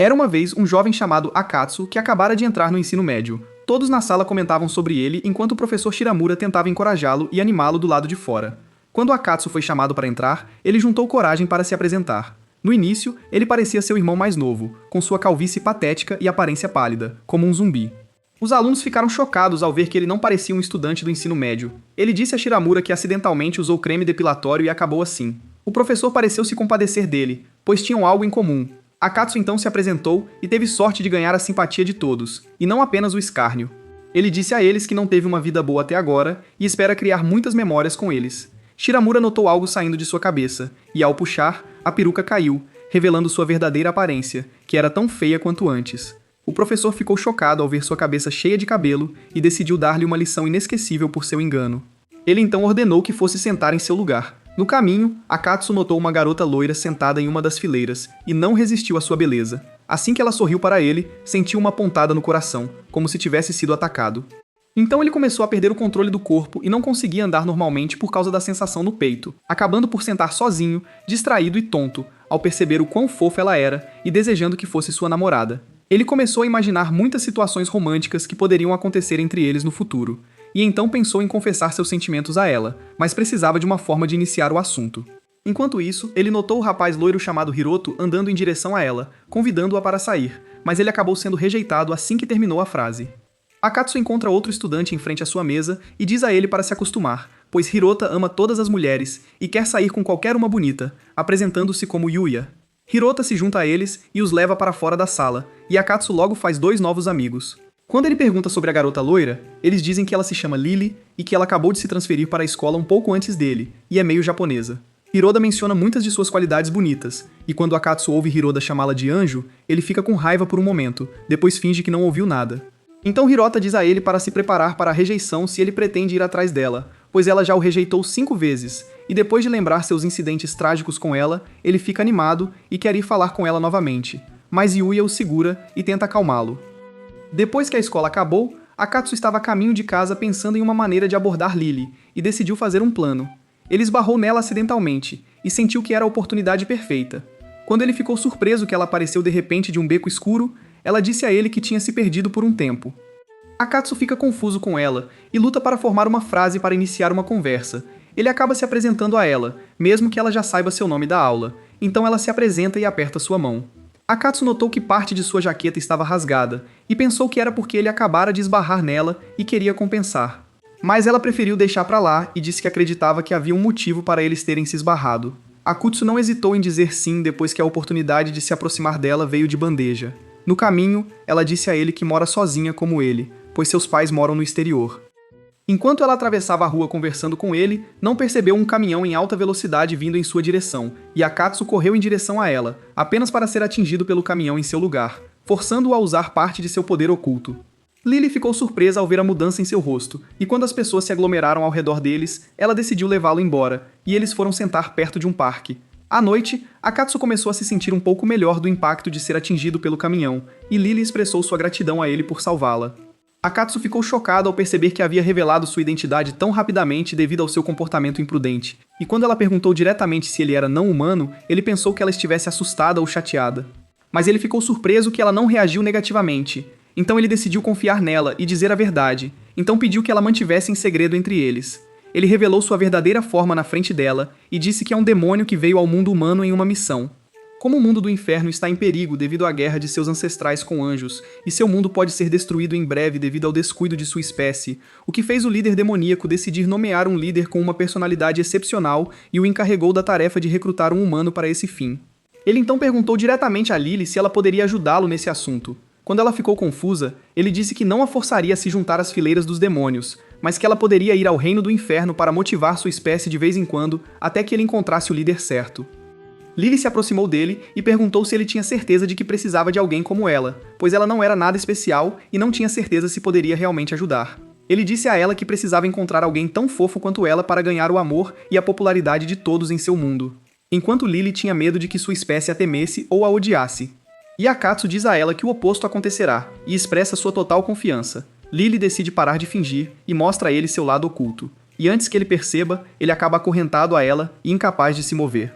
Era uma vez um jovem chamado Akatsu que acabara de entrar no ensino médio. Todos na sala comentavam sobre ele enquanto o professor Shiramura tentava encorajá-lo e animá-lo do lado de fora. Quando Akatsu foi chamado para entrar, ele juntou coragem para se apresentar. No início, ele parecia seu irmão mais novo, com sua calvície patética e aparência pálida, como um zumbi. Os alunos ficaram chocados ao ver que ele não parecia um estudante do ensino médio. Ele disse a Shiramura que acidentalmente usou creme depilatório e acabou assim. O professor pareceu se compadecer dele, pois tinham algo em comum. Akatsu então se apresentou e teve sorte de ganhar a simpatia de todos, e não apenas o escárnio. Ele disse a eles que não teve uma vida boa até agora e espera criar muitas memórias com eles. Shiramura notou algo saindo de sua cabeça, e ao puxar, a peruca caiu, revelando sua verdadeira aparência, que era tão feia quanto antes. O professor ficou chocado ao ver sua cabeça cheia de cabelo e decidiu dar-lhe uma lição inesquecível por seu engano. Ele então ordenou que fosse sentar em seu lugar. No caminho, Akatsu notou uma garota loira sentada em uma das fileiras e não resistiu à sua beleza. Assim que ela sorriu para ele, sentiu uma pontada no coração, como se tivesse sido atacado. Então ele começou a perder o controle do corpo e não conseguia andar normalmente por causa da sensação no peito, acabando por sentar sozinho, distraído e tonto, ao perceber o quão fofa ela era e desejando que fosse sua namorada. Ele começou a imaginar muitas situações românticas que poderiam acontecer entre eles no futuro, e então pensou em confessar seus sentimentos a ela, mas precisava de uma forma de iniciar o assunto. Enquanto isso, ele notou o rapaz loiro chamado Hiroto andando em direção a ela, convidando-a para sair, mas ele acabou sendo rejeitado assim que terminou a frase. Akatsu encontra outro estudante em frente à sua mesa e diz a ele para se acostumar, pois Hirota ama todas as mulheres e quer sair com qualquer uma bonita, apresentando-se como Yuya. Hirota se junta a eles e os leva para fora da sala, e Akatsu logo faz 2 novos amigos. Quando ele pergunta sobre a garota loira, eles dizem que ela se chama Lily e que ela acabou de se transferir para a escola um pouco antes dele, e é meio japonesa. Hiroda menciona muitas de suas qualidades bonitas, e quando Akatsu ouve Hiroda chamá-la de anjo, ele fica com raiva por um momento, depois finge que não ouviu nada. Então Hirota diz a ele para se preparar para a rejeição se ele pretende ir atrás dela, pois ela já o rejeitou 5 vezes, e depois de lembrar seus incidentes trágicos com ela, ele fica animado e quer ir falar com ela novamente. Mas Yuya o segura e tenta acalmá-lo. Depois que a escola acabou, Akatsu estava a caminho de casa pensando em uma maneira de abordar Lily, e decidiu fazer um plano. Ele esbarrou nela acidentalmente, e sentiu que era a oportunidade perfeita. Quando ele ficou surpreso que ela apareceu de repente de um beco escuro, ela disse a ele que tinha se perdido por um tempo. Akatsu fica confuso com ela e luta para formar uma frase para iniciar uma conversa. Ele acaba se apresentando a ela, mesmo que ela já saiba seu nome da aula, então ela se apresenta e aperta sua mão. Akatsu notou que parte de sua jaqueta estava rasgada e pensou que era porque ele acabara de esbarrar nela e queria compensar. Mas ela preferiu deixar pra lá e disse que acreditava que havia um motivo para eles terem se esbarrado. Akatsu não hesitou em dizer sim depois que a oportunidade de se aproximar dela veio de bandeja. No caminho, ela disse a ele que mora sozinha como ele, pois seus pais moram no exterior. Enquanto ela atravessava a rua conversando com ele, não percebeu um caminhão em alta velocidade vindo em sua direção, e Akatsu correu em direção a ela, apenas para ser atingido pelo caminhão em seu lugar, forçando-o a usar parte de seu poder oculto. Lily ficou surpresa ao ver a mudança em seu rosto, e quando as pessoas se aglomeraram ao redor deles, ela decidiu levá-lo embora, e eles foram sentar perto de um parque. À noite, Akatsu começou a se sentir um pouco melhor do impacto de ser atingido pelo caminhão, e Lily expressou sua gratidão a ele por salvá-la. Akatsu ficou chocado ao perceber que havia revelado sua identidade tão rapidamente devido ao seu comportamento imprudente, e quando ela perguntou diretamente se ele era não-humano, ele pensou que ela estivesse assustada ou chateada. Mas ele ficou surpreso que ela não reagiu negativamente, então ele decidiu confiar nela e dizer a verdade, então pediu que ela mantivesse em segredo entre eles. Ele revelou sua verdadeira forma na frente dela e disse que é um demônio que veio ao mundo humano em uma missão. Como o mundo do inferno está em perigo devido à guerra de seus ancestrais com anjos, e seu mundo pode ser destruído em breve devido ao descuido de sua espécie, o que fez o líder demoníaco decidir nomear um líder com uma personalidade excepcional e o encarregou da tarefa de recrutar um humano para esse fim. Ele então perguntou diretamente a Lily se ela poderia ajudá-lo nesse assunto. Quando ela ficou confusa, ele disse que não a forçaria a se juntar às fileiras dos demônios, mas que ela poderia ir ao reino do inferno para motivar sua espécie de vez em quando, até que ele encontrasse o líder certo. Lily se aproximou dele e perguntou se ele tinha certeza de que precisava de alguém como ela, pois ela não era nada especial e não tinha certeza se poderia realmente ajudar. Ele disse a ela que precisava encontrar alguém tão fofo quanto ela para ganhar o amor e a popularidade de todos em seu mundo, enquanto Lily tinha medo de que sua espécie a temesse ou a odiasse. E Akatsu diz a ela que o oposto acontecerá, e expressa sua total confiança. Lily decide parar de fingir e mostra a ele seu lado oculto, e antes que ele perceba, ele acaba acorrentado a ela e incapaz de se mover.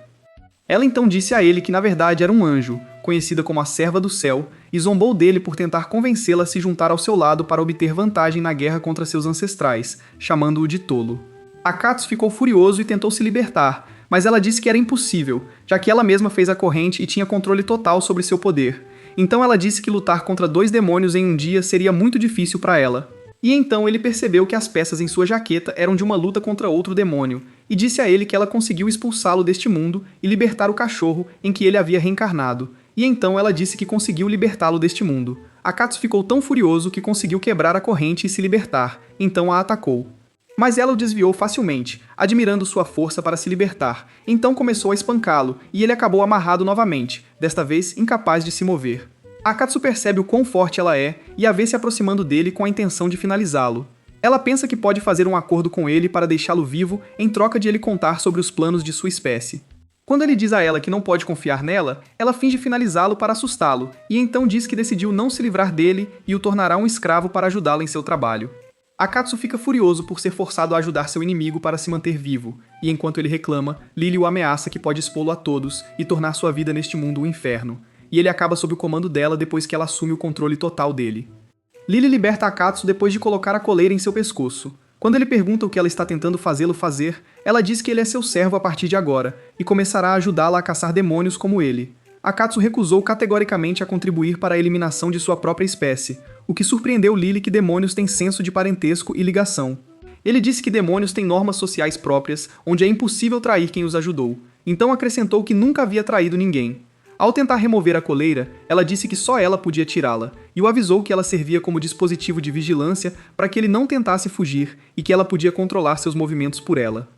Ela então disse a ele que na verdade era um anjo, conhecida como a Serva do Céu, e zombou dele por tentar convencê-la a se juntar ao seu lado para obter vantagem na guerra contra seus ancestrais, chamando-o de tolo. Akatsu ficou furioso e tentou se libertar, mas ela disse que era impossível, já que ela mesma fez a corrente e tinha controle total sobre seu poder. Então ela disse que lutar contra 2 demônios em um dia seria muito difícil para ela. E então ele percebeu que as peças em sua jaqueta eram de uma luta contra outro demônio, e disse a ele que ela conseguiu expulsá-lo deste mundo e libertar o cachorro em que ele havia reencarnado. E então ela disse que conseguiu libertá-lo deste mundo. Akatsu ficou tão furioso que conseguiu quebrar a corrente e se libertar, então a atacou. Mas ela o desviou facilmente, admirando sua força para se libertar. Então começou a espancá-lo, e ele acabou amarrado novamente, desta vez incapaz de se mover. Akatsu percebe o quão forte ela é e a vê se aproximando dele com a intenção de finalizá-lo. Ela pensa que pode fazer um acordo com ele para deixá-lo vivo em troca de ele contar sobre os planos de sua espécie. Quando ele diz a ela que não pode confiar nela, ela finge finalizá-lo para assustá-lo, e então diz que decidiu não se livrar dele e o tornará um escravo para ajudá-la em seu trabalho. Akatsu fica furioso por ser forçado a ajudar seu inimigo para se manter vivo, e enquanto ele reclama, Lily o ameaça que pode expô-lo a todos e tornar sua vida neste mundo um inferno, e ele acaba sob o comando dela depois que ela assume o controle total dele. Lily liberta Akatsu depois de colocar a coleira em seu pescoço. Quando ele pergunta o que ela está tentando fazê-lo fazer, ela diz que ele é seu servo a partir de agora, e começará a ajudá-la a caçar demônios como ele. Akatsu recusou categoricamente a contribuir para a eliminação de sua própria espécie, o que surpreendeu Lily que demônios têm senso de parentesco e ligação. Ele disse que demônios têm normas sociais próprias, onde é impossível trair quem os ajudou, então acrescentou que nunca havia traído ninguém. Ao tentar remover a coleira, ela disse que só ela podia tirá-la, e o avisou que ela servia como dispositivo de vigilância para que ele não tentasse fugir e que ela podia controlar seus movimentos por ela.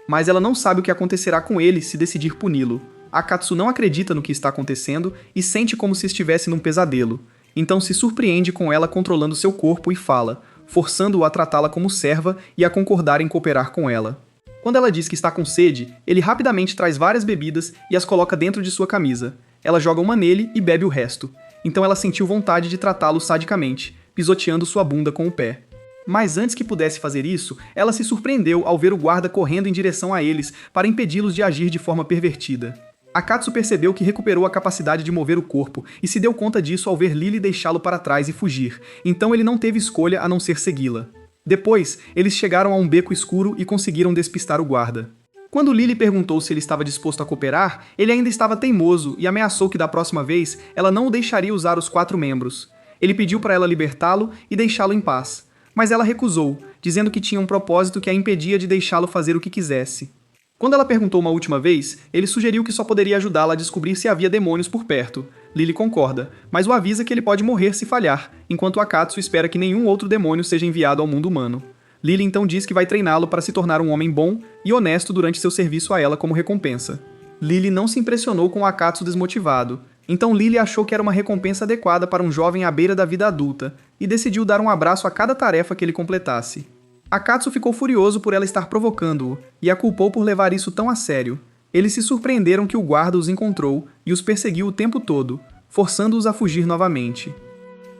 Mas ela não sabe o que acontecerá com ele se decidir puni-lo. Akatsu não acredita no que está acontecendo e sente como se estivesse num pesadelo. Então se surpreende com ela controlando seu corpo e fala, forçando-o a tratá-la como serva e a concordar em cooperar com ela. Quando ela diz que está com sede, ele rapidamente traz várias bebidas e as coloca dentro de sua camisa. Ela joga uma nele e bebe o resto. Então ela sentiu vontade de tratá-lo sadicamente, pisoteando sua bunda com o pé. Mas antes que pudesse fazer isso, ela se surpreendeu ao ver o guarda correndo em direção a eles para impedi-los de agir de forma pervertida. Akatsu percebeu que recuperou a capacidade de mover o corpo e se deu conta disso ao ver Lily deixá-lo para trás e fugir, então ele não teve escolha a não ser segui-la. Depois, eles chegaram a um beco escuro e conseguiram despistar o guarda. Quando Lily perguntou se ele estava disposto a cooperar, ele ainda estava teimoso e ameaçou que da próxima vez ela não o deixaria usar os 4 membros. Ele pediu para ela libertá-lo e deixá-lo em paz, mas ela recusou, dizendo que tinha um propósito que a impedia de deixá-lo fazer o que quisesse. Quando ela perguntou uma última vez, ele sugeriu que só poderia ajudá-la a descobrir se havia demônios por perto. Lily concorda, mas o avisa que ele pode morrer se falhar, enquanto Akatsu espera que nenhum outro demônio seja enviado ao mundo humano. Lily então diz que vai treiná-lo para se tornar um homem bom e honesto durante seu serviço a ela como recompensa. Lily não se impressionou com o Akatsu desmotivado, então Lily achou que era uma recompensa adequada para um jovem à beira da vida adulta e decidiu dar um abraço a cada tarefa que ele completasse. Akatsu ficou furioso por ela estar provocando-o e a culpou por levar isso tão a sério. Eles se surpreenderam que o guarda os encontrou e os perseguiu o tempo todo, forçando-os a fugir novamente.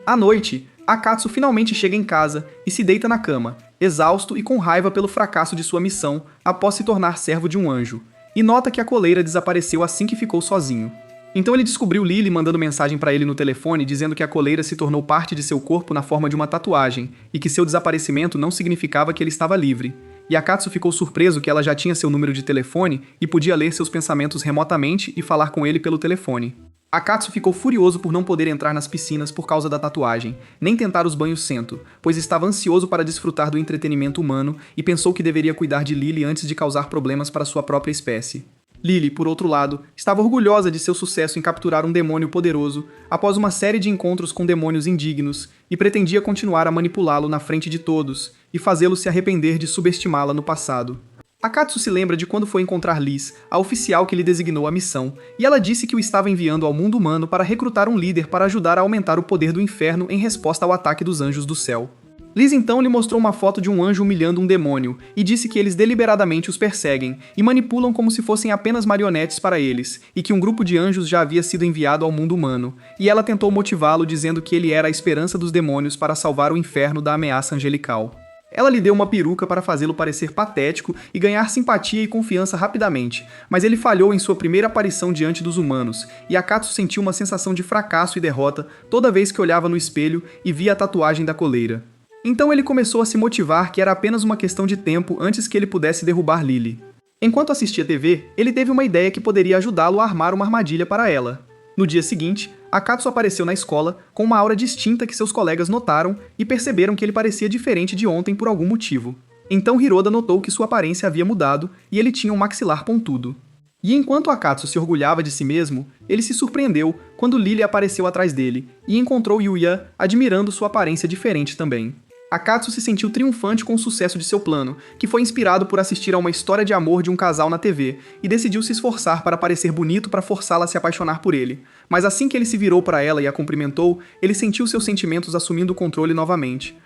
À noite, Akatsu finalmente chega em casa e se deita na cama, exausto e com raiva pelo fracasso de sua missão após se tornar servo de um anjo, e nota que a coleira desapareceu assim que ficou sozinho. Então ele descobriu Lily mandando mensagem para ele no telefone dizendo que a coleira se tornou parte de seu corpo na forma de uma tatuagem e que seu desaparecimento não significava que ele estava livre. E Akatsu ficou surpreso que ela já tinha seu número de telefone e podia ler seus pensamentos remotamente e falar com ele pelo telefone. Akatsu ficou furioso por não poder entrar nas piscinas por causa da tatuagem, nem tentar os banhos sento, pois estava ansioso para desfrutar do entretenimento humano e pensou que deveria cuidar de Lily antes de causar problemas para sua própria espécie. Lily, por outro lado, estava orgulhosa de seu sucesso em capturar um demônio poderoso após uma série de encontros com demônios indignos e pretendia continuar a manipulá-lo na frente de todos e fazê-lo se arrepender de subestimá-la no passado. Akatsu se lembra de quando foi encontrar Liz, a oficial que lhe designou a missão, e ela disse que o estava enviando ao mundo humano para recrutar um líder para ajudar a aumentar o poder do inferno em resposta ao ataque dos anjos do céu. Liz então lhe mostrou uma foto de um anjo humilhando um demônio e disse que eles deliberadamente os perseguem e manipulam como se fossem apenas marionetes para eles, e que um grupo de anjos já havia sido enviado ao mundo humano, e ela tentou motivá-lo dizendo que ele era a esperança dos demônios para salvar o inferno da ameaça angelical. Ela lhe deu uma peruca para fazê-lo parecer patético e ganhar simpatia e confiança rapidamente, mas ele falhou em sua primeira aparição diante dos humanos, e Akatsu sentiu uma sensação de fracasso e derrota toda vez que olhava no espelho e via a tatuagem da coleira. Então ele começou a se motivar que era apenas uma questão de tempo antes que ele pudesse derrubar Lily. Enquanto assistia TV, ele teve uma ideia que poderia ajudá-lo a armar uma armadilha para ela. No dia seguinte, Akatsu apareceu na escola com uma aura distinta que seus colegas notaram e perceberam que ele parecia diferente de ontem por algum motivo. Então Hiroda notou que sua aparência havia mudado e ele tinha um maxilar pontudo. E enquanto Akatsu se orgulhava de si mesmo, ele se surpreendeu quando Lily apareceu atrás dele e encontrou Yuya admirando sua aparência diferente também. Akatsu se sentiu triunfante com o sucesso de seu plano, que foi inspirado por assistir a uma história de amor de um casal na TV, e decidiu se esforçar para parecer bonito para forçá-la a se apaixonar por ele. Mas assim que ele se virou para ela e a cumprimentou, ele sentiu seus sentimentos assumindo o controle novamente.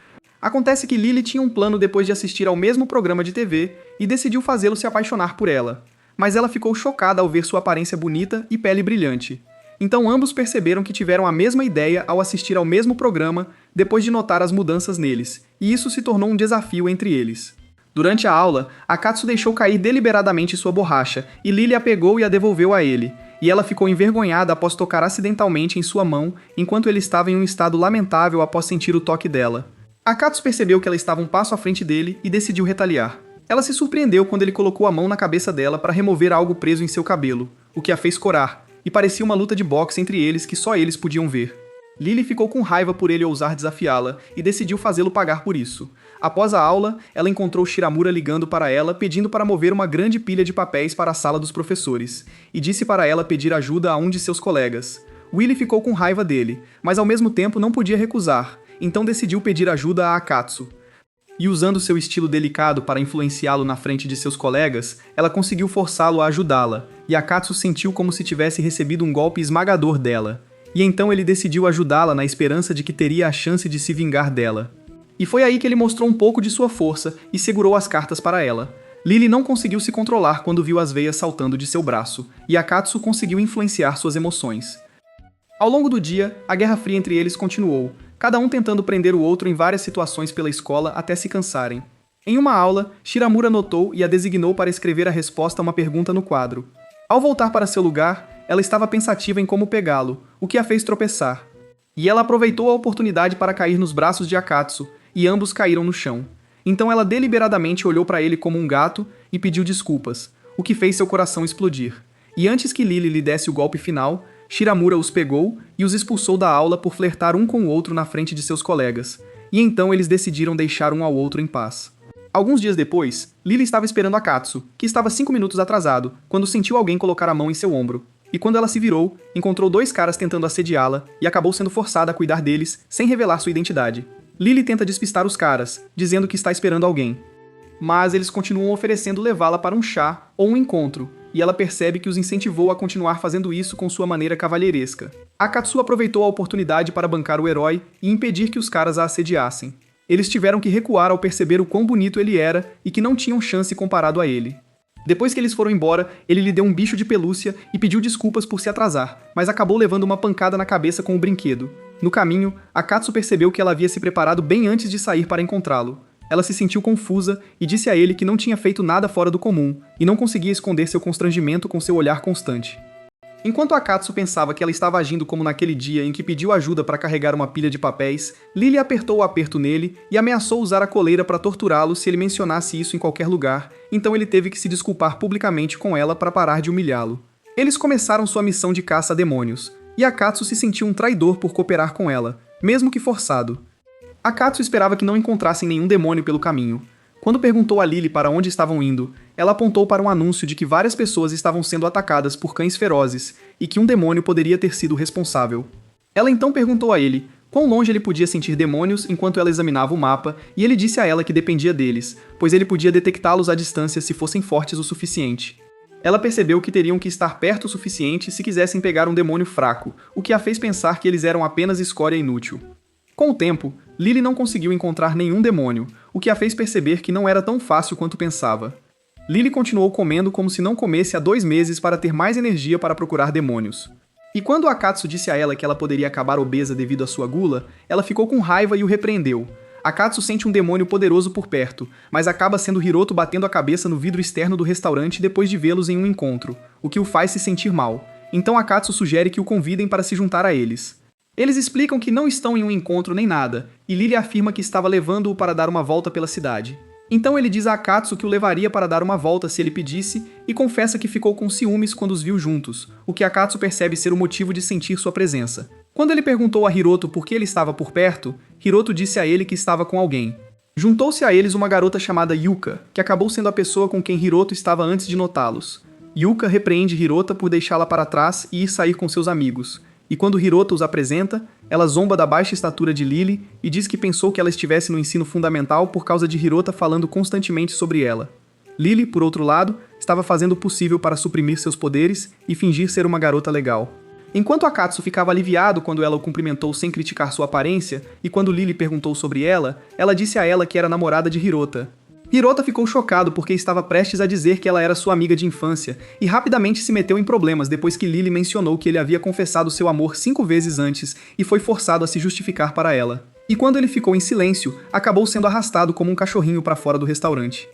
Acontece que Lily tinha um plano depois de assistir ao mesmo programa de TV e decidiu fazê-lo se apaixonar por ela. Mas ela ficou chocada ao ver sua aparência bonita e pele brilhante. Então ambos perceberam que tiveram a mesma ideia ao assistir ao mesmo programa depois de notar as mudanças neles, e isso se tornou um desafio entre eles. Durante a aula, Akatsu deixou cair deliberadamente sua borracha, e Lily a pegou e a devolveu a ele, e ela ficou envergonhada após tocar acidentalmente em sua mão enquanto ele estava em um estado lamentável após sentir o toque dela. Akatsu percebeu que ela estava um passo à frente dele e decidiu retaliar. Ela se surpreendeu quando ele colocou a mão na cabeça dela para remover algo preso em seu cabelo, o que a fez corar, e parecia uma luta de boxe entre eles que só eles podiam ver. Lily ficou com raiva por ele ousar desafiá-la e decidiu fazê-lo pagar por isso. Após a aula, ela encontrou Shiramura ligando para ela pedindo para mover uma grande pilha de papéis para a sala dos professores, e disse para ela pedir ajuda a um de seus colegas. Willy ficou com raiva dele, mas ao mesmo tempo não podia recusar, então decidiu pedir ajuda a Akatsu. E usando seu estilo delicado para influenciá-lo na frente de seus colegas, ela conseguiu forçá-lo a ajudá-la, e Akatsu sentiu como se tivesse recebido um golpe esmagador dela. E então ele decidiu ajudá-la na esperança de que teria a chance de se vingar dela. E foi aí que ele mostrou um pouco de sua força e segurou as cartas para ela. Lily não conseguiu se controlar quando viu as veias saltando de seu braço, e Akatsu conseguiu influenciar suas emoções. Ao longo do dia, a Guerra Fria entre eles continuou, cada um tentando prender o outro em várias situações pela escola até se cansarem. Em uma aula, Shiramura notou e a designou para escrever a resposta a uma pergunta no quadro. Ao voltar para seu lugar, ela estava pensativa em como pegá-lo, o que a fez tropeçar. E ela aproveitou a oportunidade para cair nos braços de Akatsu, e ambos caíram no chão. Então ela deliberadamente olhou para ele como um gato e pediu desculpas, o que fez seu coração explodir. E antes que Lily lhe desse o golpe final, Shiramura os pegou e os expulsou da aula por flertar um com o outro na frente de seus colegas. E então eles decidiram deixar um ao outro em paz. Alguns dias depois, Lily estava esperando Akatsu, que estava 5 minutos atrasado, quando sentiu alguém colocar a mão em seu ombro. E quando ela se virou, encontrou 2 caras tentando assediá-la e acabou sendo forçada a cuidar deles sem revelar sua identidade. Lily tenta despistar os caras, dizendo que está esperando alguém. Mas eles continuam oferecendo levá-la para um chá ou um encontro, e ela percebe que os incentivou a continuar fazendo isso com sua maneira cavalheiresca. Akatsu aproveitou a oportunidade para bancar o herói e impedir que os caras a assediassem. Eles tiveram que recuar ao perceber o quão bonito ele era e que não tinham chance comparado a ele. Depois que eles foram embora, ele lhe deu um bicho de pelúcia e pediu desculpas por se atrasar, mas acabou levando uma pancada na cabeça com o brinquedo. No caminho, Akatsu percebeu que ela havia se preparado bem antes de sair para encontrá-lo. Ela se sentiu confusa e disse a ele que não tinha feito nada fora do comum e não conseguia esconder seu constrangimento com seu olhar constante. Enquanto Akatsu pensava que ela estava agindo como naquele dia em que pediu ajuda para carregar uma pilha de papéis, Lily apertou o aperto nele e ameaçou usar a coleira para torturá-lo se ele mencionasse isso em qualquer lugar, então ele teve que se desculpar publicamente com ela para parar de humilhá-lo. Eles começaram sua missão de caça a demônios, e Akatsu se sentiu um traidor por cooperar com ela, mesmo que forçado. Akatsu esperava que não encontrassem nenhum demônio pelo caminho. Quando perguntou a Lily para onde estavam indo, ela apontou para um anúncio de que várias pessoas estavam sendo atacadas por cães ferozes e que um demônio poderia ter sido o responsável. Ela então perguntou a ele quão longe ele podia sentir demônios enquanto ela examinava o mapa, e ele disse a ela que dependia deles, pois ele podia detectá-los à distância se fossem fortes o suficiente. Ela percebeu que teriam que estar perto o suficiente se quisessem pegar um demônio fraco, o que a fez pensar que eles eram apenas escória inútil. Com o tempo, Lily não conseguiu encontrar nenhum demônio, o que a fez perceber que não era tão fácil quanto pensava. Lily continuou comendo como se não comesse há 2 meses para ter mais energia para procurar demônios. E quando Akatsu disse a ela que ela poderia acabar obesa devido à sua gula, ela ficou com raiva e o repreendeu. Akatsu sente um demônio poderoso por perto, mas acaba sendo Hiroto batendo a cabeça no vidro externo do restaurante depois de vê-los em um encontro, o que o faz se sentir mal. Então Akatsu sugere que o convidem para se juntar a eles. Eles explicam que não estão em um encontro nem nada, e Lily afirma que estava levando-o para dar uma volta pela cidade. Então ele diz a Akatsu que o levaria para dar uma volta se ele pedisse, e confessa que ficou com ciúmes quando os viu juntos, o que Akatsu percebe ser o motivo de sentir sua presença. Quando ele perguntou a Hiroto por que ele estava por perto, Hiroto disse a ele que estava com alguém. Juntou-se a eles uma garota chamada Yuka, que acabou sendo a pessoa com quem Hiroto estava antes de notá-los. Yuka repreende Hirota por deixá-la para trás e ir sair com seus amigos. E quando Hiroto os apresenta, ela zomba da baixa estatura de Lily e diz que pensou que ela estivesse no ensino fundamental por causa de Hirota falando constantemente sobre ela. Lily, por outro lado, estava fazendo o possível para suprimir seus poderes e fingir ser uma garota legal. Enquanto Akatsu ficava aliviado quando ela o cumprimentou sem criticar sua aparência, e quando Lily perguntou sobre ela disse a ela que era namorada de Hirota. Hirota ficou chocado porque estava prestes a dizer que ela era sua amiga de infância, e rapidamente se meteu em problemas depois que Lily mencionou que ele havia confessado seu amor 5 vezes antes e foi forçado a se justificar para ela. E quando ele ficou em silêncio, acabou sendo arrastado como um cachorrinho para fora do restaurante.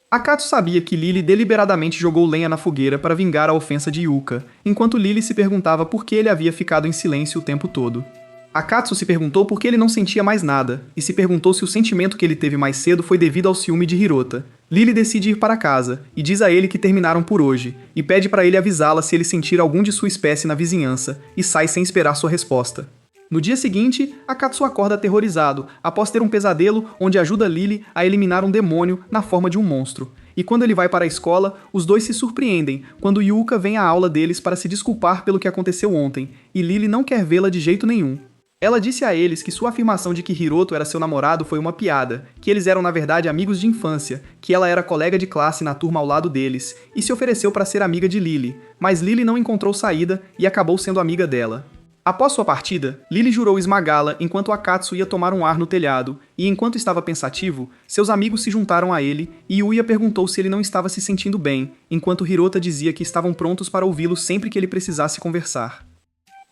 Akatsu sabia que Lily deliberadamente jogou lenha na fogueira para vingar a ofensa de Yuka, enquanto Lily se perguntava por que ele havia ficado em silêncio o tempo todo. Akatsu se perguntou por que ele não sentia mais nada, e se perguntou se o sentimento que ele teve mais cedo foi devido ao ciúme de Hirota. Lily decide ir para casa, e diz a ele que terminaram por hoje, e pede para ele avisá-la se ele sentir algum de sua espécie na vizinhança, e sai sem esperar sua resposta. No dia seguinte, Akatsu acorda aterrorizado, após ter um pesadelo onde ajuda Lily a eliminar um demônio na forma de um monstro. E quando ele vai para a escola, os dois se surpreendem quando Yuka vem à aula deles para se desculpar pelo que aconteceu ontem, e Lily não quer vê-la de jeito nenhum. Ela disse a eles que sua afirmação de que Hiroto era seu namorado foi uma piada, que eles eram na verdade amigos de infância, que ela era colega de classe na turma ao lado deles, e se ofereceu para ser amiga de Lily, mas Lily não encontrou saída e acabou sendo amiga dela. Após sua partida, Lily jurou esmagá-la enquanto Akatsu ia tomar um ar no telhado, e enquanto estava pensativo, seus amigos se juntaram a ele e Yuya perguntou se ele não estava se sentindo bem, enquanto Hirota dizia que estavam prontos para ouvi-lo sempre que ele precisasse conversar.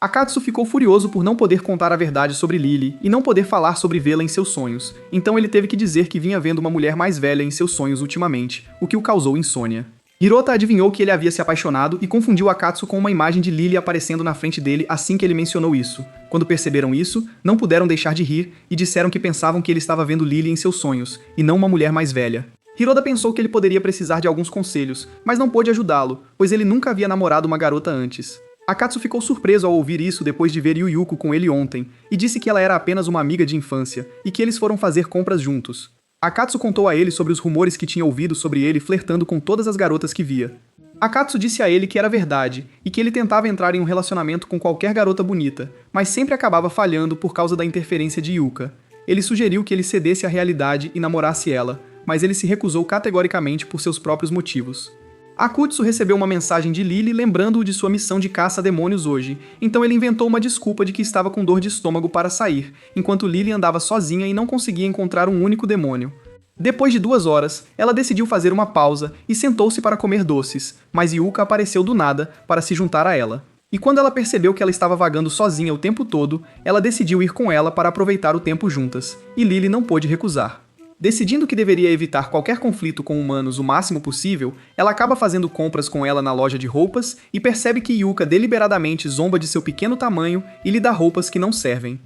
Akatsu ficou furioso por não poder contar a verdade sobre Lily e não poder falar sobre vê-la em seus sonhos, então ele teve que dizer que vinha vendo uma mulher mais velha em seus sonhos ultimamente, o que o causou insônia. Hirota adivinhou que ele havia se apaixonado e confundiu Akatsu com uma imagem de Lily aparecendo na frente dele assim que ele mencionou isso. Quando perceberam isso, não puderam deixar de rir e disseram que pensavam que ele estava vendo Lily em seus sonhos, e não uma mulher mais velha. Hiroda pensou que ele poderia precisar de alguns conselhos, mas não pôde ajudá-lo, pois ele nunca havia namorado uma garota antes. Akatsu ficou surpreso ao ouvir isso depois de ver Yuyuko com ele ontem, e disse que ela era apenas uma amiga de infância, e que eles foram fazer compras juntos. Akatsu contou a ele sobre os rumores que tinha ouvido sobre ele flertando com todas as garotas que via. Akatsu disse a ele que era verdade, e que ele tentava entrar em um relacionamento com qualquer garota bonita, mas sempre acabava falhando por causa da interferência de Yuka. Ele sugeriu que ele cedesse à realidade e namorasse ela, mas ele se recusou categoricamente por seus próprios motivos. Akutsu recebeu uma mensagem de Lily lembrando-o de sua missão de caça a demônios hoje, então ele inventou uma desculpa de que estava com dor de estômago para sair, enquanto Lily andava sozinha e não conseguia encontrar um único demônio. Depois de 2 horas, ela decidiu fazer uma pausa e sentou-se para comer doces, mas Yuka apareceu do nada para se juntar a ela. E quando ela percebeu que ela estava vagando sozinha o tempo todo, ela decidiu ir com ela para aproveitar o tempo juntas, e Lily não pôde recusar. Decidindo que deveria evitar qualquer conflito com humanos o máximo possível, ela acaba fazendo compras com ela na loja de roupas e percebe que Yuka deliberadamente zomba de seu pequeno tamanho e lhe dá roupas que não servem.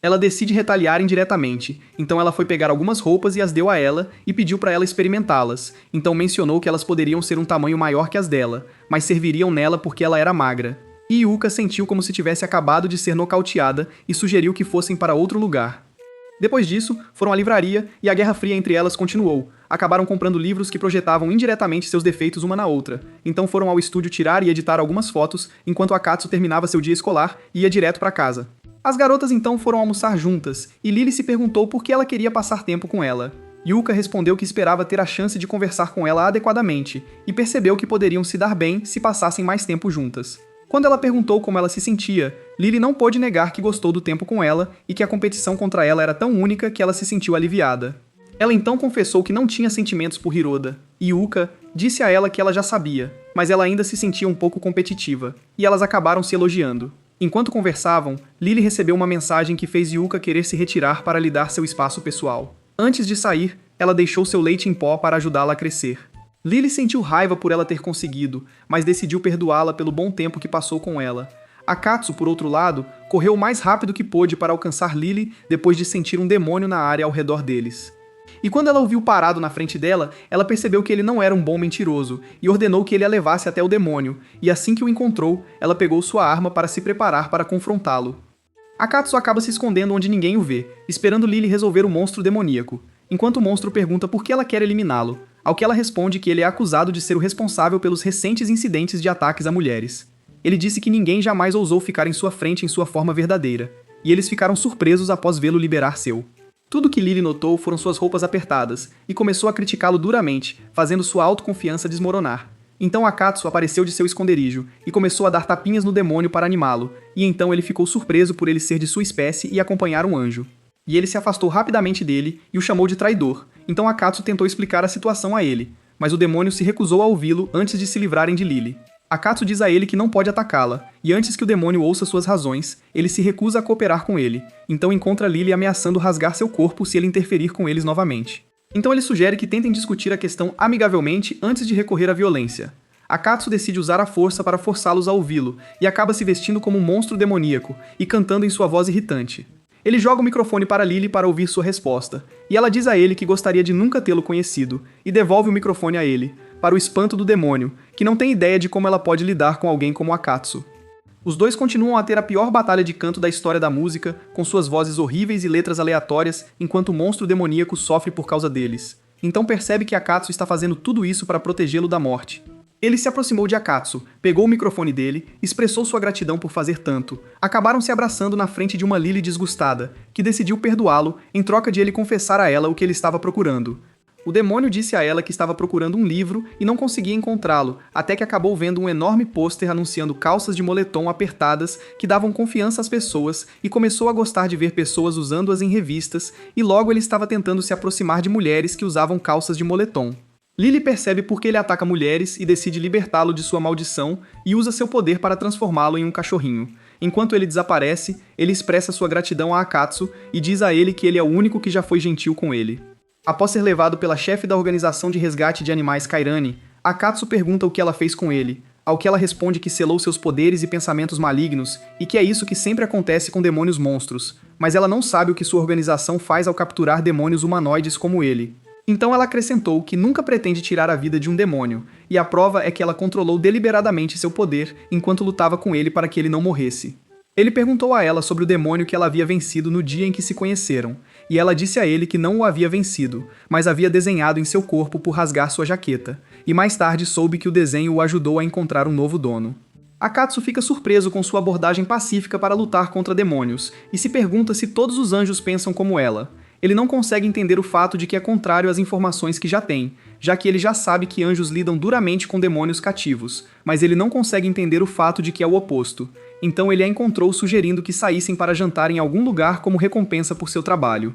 Ela decide retaliar indiretamente, então ela foi pegar algumas roupas e as deu a ela e pediu para ela experimentá-las, então mencionou que elas poderiam ser um tamanho maior que as dela, mas serviriam nela porque ela era magra. E Yuka sentiu como se tivesse acabado de ser nocauteada e sugeriu que fossem para outro lugar. Depois disso, foram à livraria e a Guerra Fria entre elas continuou. Acabaram comprando livros que projetavam indiretamente seus defeitos uma na outra. Então foram ao estúdio tirar e editar algumas fotos, enquanto Akatsu terminava seu dia escolar e ia direto para casa. As garotas então foram almoçar juntas, e Lily se perguntou por que ela queria passar tempo com ela. Yuka respondeu que esperava ter a chance de conversar com ela adequadamente, e percebeu que poderiam se dar bem se passassem mais tempo juntas. Quando ela perguntou como ela se sentia, Lily não pôde negar que gostou do tempo com ela e que a competição contra ela era tão única que ela se sentiu aliviada. Ela então confessou que não tinha sentimentos por Hiroda, e Yuka disse a ela que ela já sabia, mas ela ainda se sentia um pouco competitiva, e elas acabaram se elogiando. Enquanto conversavam, Lily recebeu uma mensagem que fez Yuka querer se retirar para lhe dar seu espaço pessoal. Antes de sair, ela deixou seu leite em pó para ajudá-la a crescer. Lily sentiu raiva por ela ter conseguido, mas decidiu perdoá-la pelo bom tempo que passou com ela. Akatsu, por outro lado, correu o mais rápido que pôde para alcançar Lily depois de sentir um demônio na área ao redor deles. E quando ela o viu parado na frente dela, ela percebeu que ele não era um bom mentiroso e ordenou que ele a levasse até o demônio, e assim que o encontrou, ela pegou sua arma para se preparar para confrontá-lo. Akatsu acaba se escondendo onde ninguém o vê, esperando Lily resolver o monstro demoníaco, enquanto o monstro pergunta por que ela quer eliminá-lo, ao que ela responde que ele é acusado de ser o responsável pelos recentes incidentes de ataques a mulheres. Ele disse que ninguém jamais ousou ficar em sua frente em sua forma verdadeira, e eles ficaram surpresos após vê-lo liberar seu. Tudo que Lily notou foram suas roupas apertadas, e começou a criticá-lo duramente, fazendo sua autoconfiança desmoronar. Então Akatsu apareceu de seu esconderijo, e começou a dar tapinhas no demônio para animá-lo, e então ele ficou surpreso por ele ser de sua espécie e acompanhar um anjo. E ele se afastou rapidamente dele e o chamou de traidor, então Akatsu tentou explicar a situação a ele, mas o demônio se recusou a ouvi-lo antes de se livrarem de Lily. Akatsu diz a ele que não pode atacá-la, e antes que o demônio ouça suas razões, ele se recusa a cooperar com ele, então encontra Lily ameaçando rasgar seu corpo se ele interferir com eles novamente. Então ele sugere que tentem discutir a questão amigavelmente antes de recorrer à violência. Akatsu decide usar a força para forçá-los a ouvi-lo, e acaba se vestindo como um monstro demoníaco, e cantando em sua voz irritante. Ele joga o microfone para Lily para ouvir sua resposta, e ela diz a ele que gostaria de nunca tê-lo conhecido, e devolve o microfone a ele, para o espanto do demônio, que não tem ideia de como ela pode lidar com alguém como Akatsu. Os dois continuam a ter a pior batalha de canto da história da música, com suas vozes horríveis e letras aleatórias, enquanto o monstro demoníaco sofre por causa deles. Então percebe que Akatsu está fazendo tudo isso para protegê-lo da morte. Ele se aproximou de Akatsu, pegou o microfone dele, expressou sua gratidão por fazer tanto. Acabaram se abraçando na frente de uma Lily desgustada, que decidiu perdoá-lo em troca de ele confessar a ela o que ele estava procurando. O demônio disse a ela que estava procurando um livro e não conseguia encontrá-lo, até que acabou vendo um enorme pôster anunciando calças de moletom apertadas que davam confiança às pessoas e começou a gostar de ver pessoas usando-as em revistas, e logo ele estava tentando se aproximar de mulheres que usavam calças de moletom. Lily percebe por que ele ataca mulheres e decide libertá-lo de sua maldição e usa seu poder para transformá-lo em um cachorrinho. Enquanto ele desaparece, ele expressa sua gratidão a Akatsu e diz a ele que ele é o único que já foi gentil com ele. Após ser levado pela chefe da organização de resgate de animais Kairani, Akatsu pergunta o que ela fez com ele, ao que ela responde que selou seus poderes e pensamentos malignos e que é isso que sempre acontece com demônios monstros, mas ela não sabe o que sua organização faz ao capturar demônios humanoides como ele. Então ela acrescentou que nunca pretende tirar a vida de um demônio, e a prova é que ela controlou deliberadamente seu poder enquanto lutava com ele para que ele não morresse. Ele perguntou a ela sobre o demônio que ela havia vencido no dia em que se conheceram, e ela disse a ele que não o havia vencido, mas havia desenhado em seu corpo por rasgar sua jaqueta, e mais tarde soube que o desenho o ajudou a encontrar um novo dono. Akatsu fica surpreso com sua abordagem pacífica para lutar contra demônios, e se pergunta se todos os anjos pensam como ela. Ele não consegue entender o fato de que é contrário às informações que já tem, já que ele já sabe que anjos lidam duramente com demônios cativos, mas ele não consegue entender o fato de que é o oposto. Então ele a encontrou sugerindo que saíssem para jantar em algum lugar como recompensa por seu trabalho.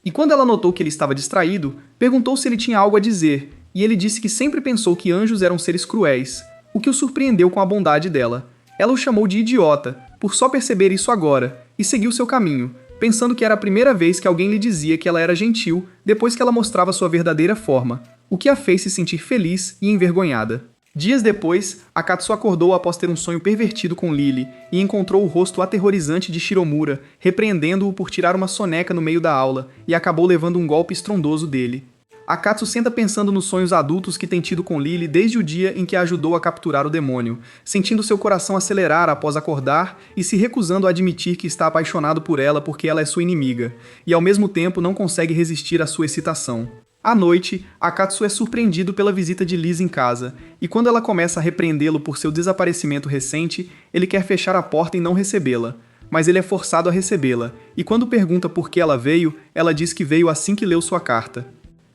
E quando ela notou que ele estava distraído, perguntou se ele tinha algo a dizer, e ele disse que sempre pensou que anjos eram seres cruéis, o que o surpreendeu com a bondade dela. Ela o chamou de idiota, por só perceber isso agora, e seguiu seu caminho, pensando que era a primeira vez que alguém lhe dizia que ela era gentil depois que ela mostrava sua verdadeira forma, o que a fez se sentir feliz e envergonhada. Dias depois, Akatsu acordou após ter um sonho pervertido com Lily e encontrou o rosto aterrorizante de Shiromura, repreendendo-o por tirar uma soneca no meio da aula, e acabou levando um golpe estrondoso dele. Akatsu senta pensando nos sonhos adultos que tem tido com Lily desde o dia em que a ajudou a capturar o demônio, sentindo seu coração acelerar após acordar e se recusando a admitir que está apaixonado por ela porque ela é sua inimiga, e ao mesmo tempo não consegue resistir à sua excitação. À noite, Akatsu é surpreendido pela visita de Liz em casa, e quando ela começa a repreendê-lo por seu desaparecimento recente, ele quer fechar a porta e não recebê-la, mas ele é forçado a recebê-la, e quando pergunta por que ela veio, ela diz que veio assim que leu sua carta.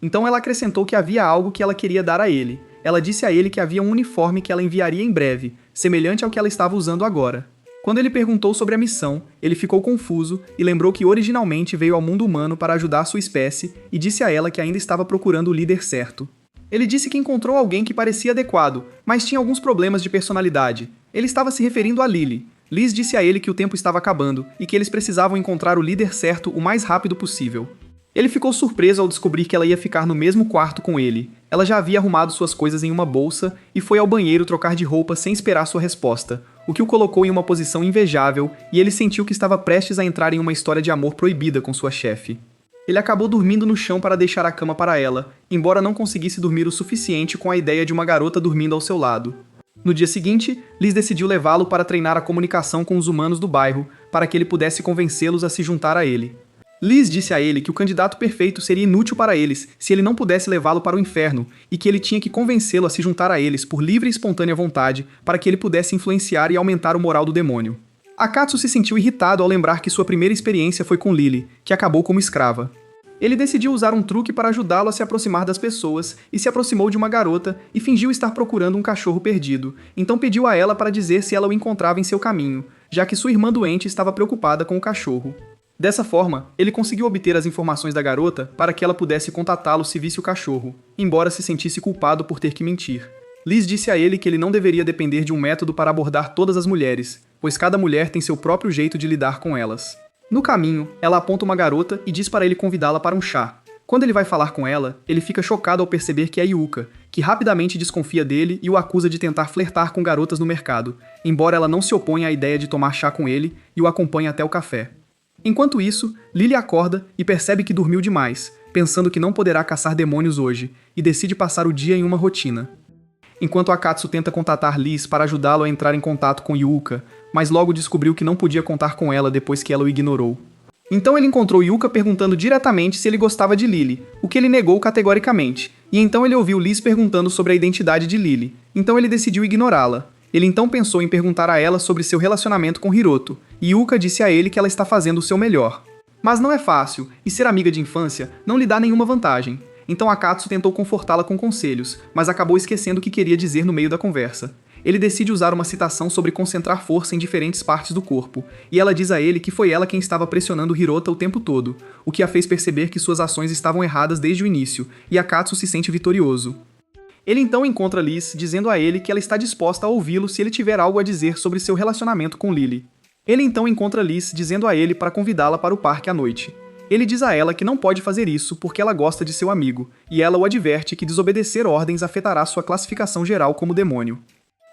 Então ela acrescentou que havia algo que ela queria dar a ele. Ela disse a ele que havia um uniforme que ela enviaria em breve, semelhante ao que ela estava usando agora. Quando ele perguntou sobre a missão, ele ficou confuso e lembrou que originalmente veio ao mundo humano para ajudar sua espécie e disse a ela que ainda estava procurando o líder certo. Ele disse que encontrou alguém que parecia adequado, mas tinha alguns problemas de personalidade. Ele estava se referindo a Lily. Liz disse a ele que o tempo estava acabando e que eles precisavam encontrar o líder certo o mais rápido possível. Ele ficou surpreso ao descobrir que ela ia ficar no mesmo quarto com ele. Ela já havia arrumado suas coisas em uma bolsa e foi ao banheiro trocar de roupa sem esperar sua resposta, o que o colocou em uma posição invejável e ele sentiu que estava prestes a entrar em uma história de amor proibida com sua chefe. Ele acabou dormindo no chão para deixar a cama para ela, embora não conseguisse dormir o suficiente com a ideia de uma garota dormindo ao seu lado. No dia seguinte, Liz decidiu levá-lo para treinar a comunicação com os humanos do bairro, para que ele pudesse convencê-los a se juntar a ele. Liz disse a ele que o candidato perfeito seria inútil para eles se ele não pudesse levá-lo para o inferno e que ele tinha que convencê-lo a se juntar a eles por livre e espontânea vontade para que ele pudesse influenciar e aumentar o moral do demônio. Akatsu se sentiu irritado ao lembrar que sua primeira experiência foi com Lily, que acabou como escrava. Ele decidiu usar um truque para ajudá-lo a se aproximar das pessoas e se aproximou de uma garota e fingiu estar procurando um cachorro perdido, então pediu a ela para dizer se ela o encontrava em seu caminho, já que sua irmã doente estava preocupada com o cachorro. Dessa forma, ele conseguiu obter as informações da garota para que ela pudesse contatá-lo se visse o cachorro, embora se sentisse culpado por ter que mentir. Liz disse a ele que ele não deveria depender de um método para abordar todas as mulheres, pois cada mulher tem seu próprio jeito de lidar com elas. No caminho, ela aponta uma garota e diz para ele convidá-la para um chá. Quando ele vai falar com ela, ele fica chocado ao perceber que é Yuka, que rapidamente desconfia dele e o acusa de tentar flertar com garotas no mercado, embora ela não se oponha à ideia de tomar chá com ele e o acompanhe até o café. Enquanto isso, Lily acorda e percebe que dormiu demais, pensando que não poderá caçar demônios hoje, e decide passar o dia em uma rotina. Enquanto Akatsu tenta contatar Liz para ajudá-lo a entrar em contato com Yuka, mas logo descobriu que não podia contar com ela depois que ela o ignorou. Então ele encontrou Yuka perguntando diretamente se ele gostava de Lily, o que ele negou categoricamente, e então ele ouviu Liz perguntando sobre a identidade de Lily, então ele decidiu ignorá-la. Ele então pensou em perguntar a ela sobre seu relacionamento com Hiroto, e Yuka disse a ele que ela está fazendo o seu melhor. Mas não é fácil, e ser amiga de infância não lhe dá nenhuma vantagem. Então Akatsu tentou confortá-la com conselhos, mas acabou esquecendo o que queria dizer no meio da conversa. Ele decide usar uma citação sobre concentrar força em diferentes partes do corpo, e ela diz a ele que foi ela quem estava pressionando Hirota o tempo todo, o que a fez perceber que suas ações estavam erradas desde o início, e Akatsu se sente vitorioso. Ele então encontra Liz, dizendo a ele que ela está disposta a ouvi-lo se ele tiver algo a dizer sobre seu relacionamento com Lily. Ele então encontra Liz, dizendo a ele para convidá-la para o parque à noite. Ele diz a ela que não pode fazer isso porque ela gosta de seu amigo, e ela o adverte que desobedecer ordens afetará sua classificação geral como demônio.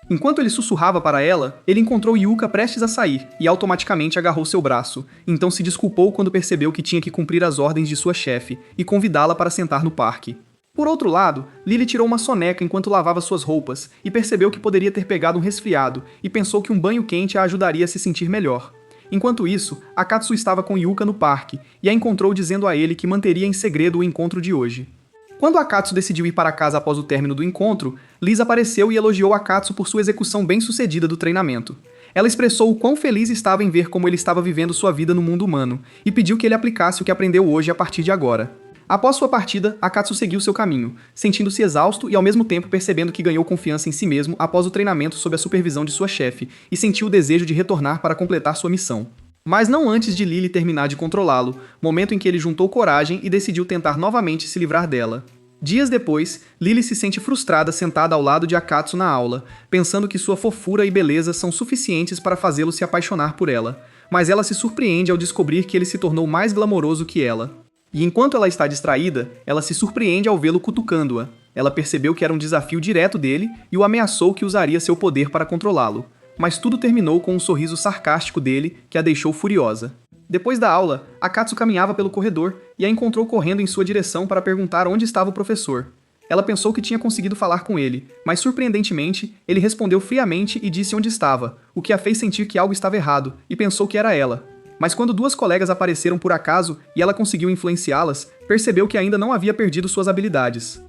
Enquanto ele sussurrava para ela, ele encontrou Yuka prestes a sair, e automaticamente agarrou seu braço, então se desculpou quando percebeu que tinha que cumprir as ordens de sua chefe, e convidá-la para sentar no parque. Por outro lado, Lily tirou uma soneca enquanto lavava suas roupas, e percebeu que poderia ter pegado um resfriado, e pensou que um banho quente a ajudaria a se sentir melhor. Enquanto isso, Akatsu estava com Yuka no parque, e a encontrou dizendo a ele que manteria em segredo o encontro de hoje. Quando Akatsu decidiu ir para casa após o término do encontro, Liz apareceu e elogiou Akatsu por sua execução bem-sucedida do treinamento. Ela expressou o quão feliz estava em ver como ele estava vivendo sua vida no mundo humano, e pediu que ele aplicasse o que aprendeu hoje a partir de agora. Após sua partida, Akatsu seguiu seu caminho, sentindo-se exausto e ao mesmo tempo percebendo que ganhou confiança em si mesmo após o treinamento sob a supervisão de sua chefe, e sentiu o desejo de retornar para completar sua missão. Mas não antes de Lily terminar de controlá-lo, momento em que ele juntou coragem e decidiu tentar novamente se livrar dela. Dias depois, Lily se sente frustrada sentada ao lado de Akatsu na aula, pensando que sua fofura e beleza são suficientes para fazê-lo se apaixonar por ela, mas ela se surpreende ao descobrir que ele se tornou mais glamouroso que ela. E enquanto ela está distraída, ela se surpreende ao vê-lo cutucando-a. Ela percebeu que era um desafio direto dele e o ameaçou que usaria seu poder para controlá-lo. Mas tudo terminou com um sorriso sarcástico dele que a deixou furiosa. Depois da aula, Akatsu caminhava pelo corredor e a encontrou correndo em sua direção para perguntar onde estava o professor. Ela pensou que tinha conseguido falar com ele, mas surpreendentemente, ele respondeu friamente e disse onde estava, o que a fez sentir que algo estava errado, e pensou que era ela. Mas quando duas colegas apareceram por acaso e ela conseguiu influenciá-las, percebeu que ainda não havia perdido suas habilidades.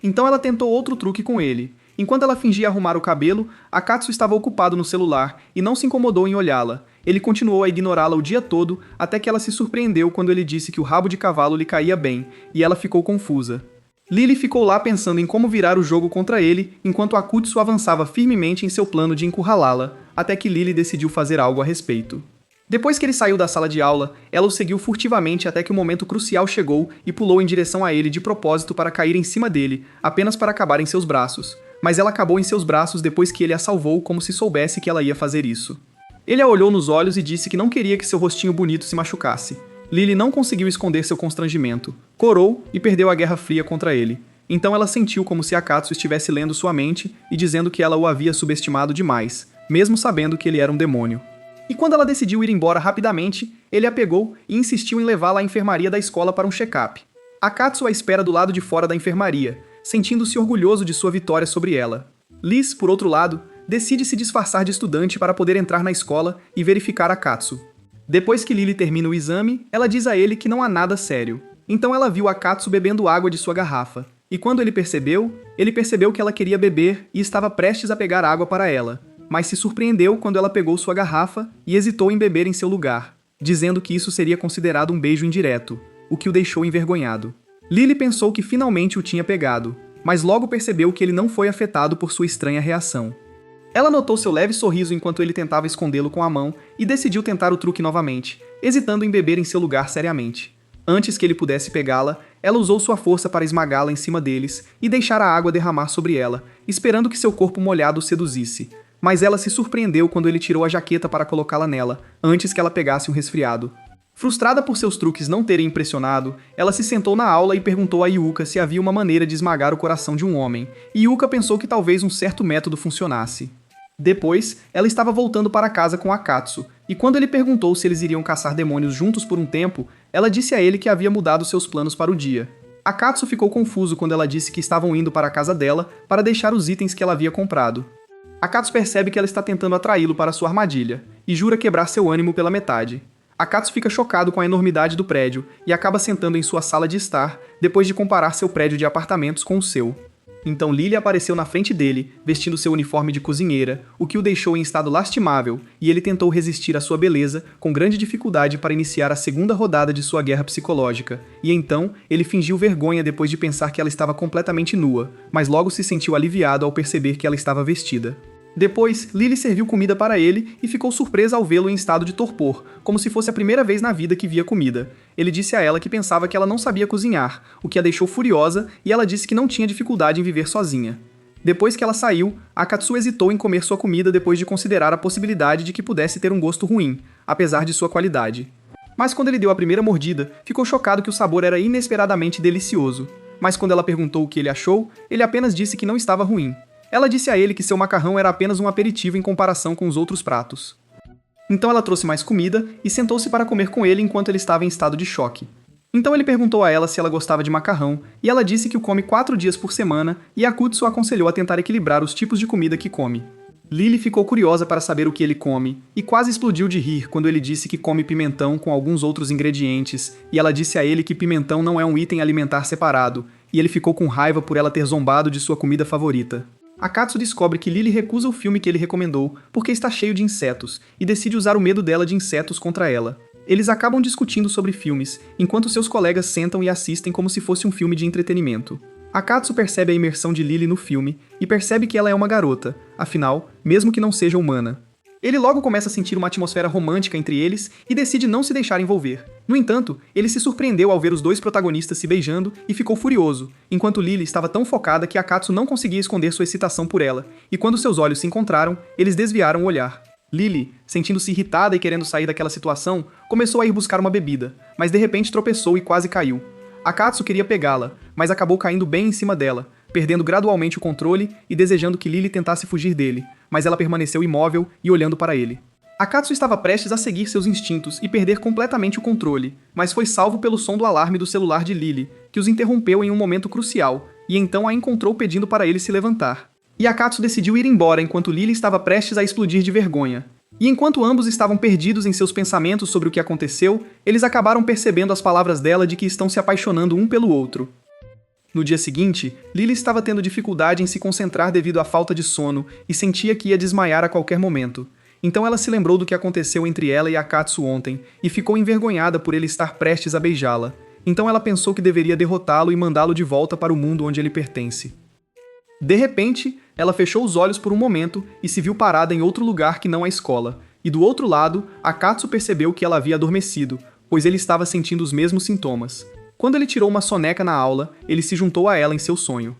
Então ela tentou outro truque com ele. Enquanto ela fingia arrumar o cabelo, Akatsu estava ocupado no celular e não se incomodou em olhá-la. Ele continuou a ignorá-la o dia todo, até que ela se surpreendeu quando ele disse que o rabo de cavalo lhe caía bem, e ela ficou confusa. Lily ficou lá pensando em como virar o jogo contra ele, enquanto Akutsu avançava firmemente em seu plano de encurralá-la, até que Lily decidiu fazer algo a respeito. Depois que ele saiu da sala de aula, ela o seguiu furtivamente até que o momento crucial chegou e pulou em direção a ele de propósito para cair em cima dele, apenas para acabar em seus braços. Mas ela acabou em seus braços depois que ele a salvou como se soubesse que ela ia fazer isso. Ele a olhou nos olhos e disse que não queria que seu rostinho bonito se machucasse. Lily não conseguiu esconder seu constrangimento, corou e perdeu a guerra fria contra ele. Então ela sentiu como se Akatsu estivesse lendo sua mente e dizendo que ela o havia subestimado demais, mesmo sabendo que ele era um demônio. E quando ela decidiu ir embora rapidamente, ele a pegou e insistiu em levá-la à enfermaria da escola para um check-up. Akatsu a espera do lado de fora da enfermaria, sentindo-se orgulhoso de sua vitória sobre ela. Liz, por outro lado, decide se disfarçar de estudante para poder entrar na escola e verificar Akatsu. Depois que Lily termina o exame, ela diz a ele que não há nada sério. Então ela viu Akatsu bebendo água de sua garrafa. E quando ele percebeu que ela queria beber e estava prestes a pegar água para ela, mas se surpreendeu quando ela pegou sua garrafa e hesitou em beber em seu lugar, dizendo que isso seria considerado um beijo indireto, o que o deixou envergonhado. Lily pensou que finalmente o tinha pegado, mas logo percebeu que ele não foi afetado por sua estranha reação. Ela notou seu leve sorriso enquanto ele tentava escondê-lo com a mão e decidiu tentar o truque novamente, hesitando em beber em seu lugar seriamente. Antes que ele pudesse pegá-la, ela usou sua força para esmagá-la em cima deles e deixar a água derramar sobre ela, esperando que seu corpo molhado o seduzisse. Mas ela se surpreendeu quando ele tirou a jaqueta para colocá-la nela, antes que ela pegasse um resfriado. Frustrada por seus truques não terem impressionado, ela se sentou na aula e perguntou a Yuka se havia uma maneira de esmagar o coração de um homem, e Yuka pensou que talvez um certo método funcionasse. Depois, ela estava voltando para casa com Akatsu, e quando ele perguntou se eles iriam caçar demônios juntos por um tempo, ela disse a ele que havia mudado seus planos para o dia. Akatsu ficou confuso quando ela disse que estavam indo para a casa dela para deixar os itens que ela havia comprado. Akatsu percebe que ela está tentando atraí-lo para sua armadilha, e jura quebrar seu ânimo pela metade. Akatsu fica chocado com a enormidade do prédio e acaba sentando em sua sala de estar, depois de comparar seu prédio de apartamentos com o seu. Então Lily apareceu na frente dele, vestindo seu uniforme de cozinheira, o que o deixou em estado lastimável, e ele tentou resistir à sua beleza, com grande dificuldade para iniciar a segunda rodada de sua guerra psicológica, e então ele fingiu vergonha depois de pensar que ela estava completamente nua, mas logo se sentiu aliviado ao perceber que ela estava vestida. Depois, Lily serviu comida para ele e ficou surpresa ao vê-lo em estado de torpor, como se fosse a primeira vez na vida que via comida. Ele disse a ela que pensava que ela não sabia cozinhar, o que a deixou furiosa, e ela disse que não tinha dificuldade em viver sozinha. Depois que ela saiu, Akatsu hesitou em comer sua comida depois de considerar a possibilidade de que pudesse ter um gosto ruim, apesar de sua qualidade. Mas quando ele deu a primeira mordida, ficou chocado que o sabor era inesperadamente delicioso. Mas quando ela perguntou o que ele achou, ele apenas disse que não estava ruim. Ela disse a ele que seu macarrão era apenas um aperitivo em comparação com os outros pratos. Então ela trouxe mais comida e sentou-se para comer com ele enquanto ele estava em estado de choque. Então ele perguntou a ela se ela gostava de macarrão, e ela disse que o come 4 dias por semana, e Akutsu aconselhou a tentar equilibrar os tipos de comida que come. Lily ficou curiosa para saber o que ele come, e quase explodiu de rir quando ele disse que come pimentão com alguns outros ingredientes, e ela disse a ele que pimentão não é um item alimentar separado, e ele ficou com raiva por ela ter zombado de sua comida favorita. Akatsu descobre que Lily recusa o filme que ele recomendou porque está cheio de insetos, e decide usar o medo dela de insetos contra ela. Eles acabam discutindo sobre filmes, enquanto seus colegas sentam e assistem como se fosse um filme de entretenimento. Akatsu percebe a imersão de Lily no filme e percebe que ela é uma garota, afinal, mesmo que não seja humana. Ele logo começa a sentir uma atmosfera romântica entre eles e decide não se deixar envolver. No entanto, ele se surpreendeu ao ver os dois protagonistas se beijando e ficou furioso, enquanto Lily estava tão focada que Akatsu não conseguia esconder sua excitação por ela, e quando seus olhos se encontraram, eles desviaram o olhar. Lily, sentindo-se irritada e querendo sair daquela situação, começou a ir buscar uma bebida, mas de repente tropeçou e quase caiu. Akatsu queria pegá-la, mas acabou caindo bem em cima dela, perdendo gradualmente o controle e desejando que Lily tentasse fugir dele, mas ela permaneceu imóvel e olhando para ele. Akatsu estava prestes a seguir seus instintos e perder completamente o controle, mas foi salvo pelo som do alarme do celular de Lily, que os interrompeu em um momento crucial, e então a encontrou pedindo para ele se levantar. E Akatsu decidiu ir embora enquanto Lily estava prestes a explodir de vergonha. E enquanto ambos estavam perdidos em seus pensamentos sobre o que aconteceu, eles acabaram percebendo as palavras dela de que estão se apaixonando um pelo outro. No dia seguinte, Lily estava tendo dificuldade em se concentrar devido à falta de sono e sentia que ia desmaiar a qualquer momento. Então ela se lembrou do que aconteceu entre ela e Akatsu ontem e ficou envergonhada por ele estar prestes a beijá-la. Então ela pensou que deveria derrotá-lo e mandá-lo de volta para o mundo onde ele pertence. De repente, ela fechou os olhos por um momento e se viu parada em outro lugar que não a escola. E do outro lado, Akatsu percebeu que ela havia adormecido, pois ele estava sentindo os mesmos sintomas. Quando ele tirou uma soneca na aula, ele se juntou a ela em seu sonho.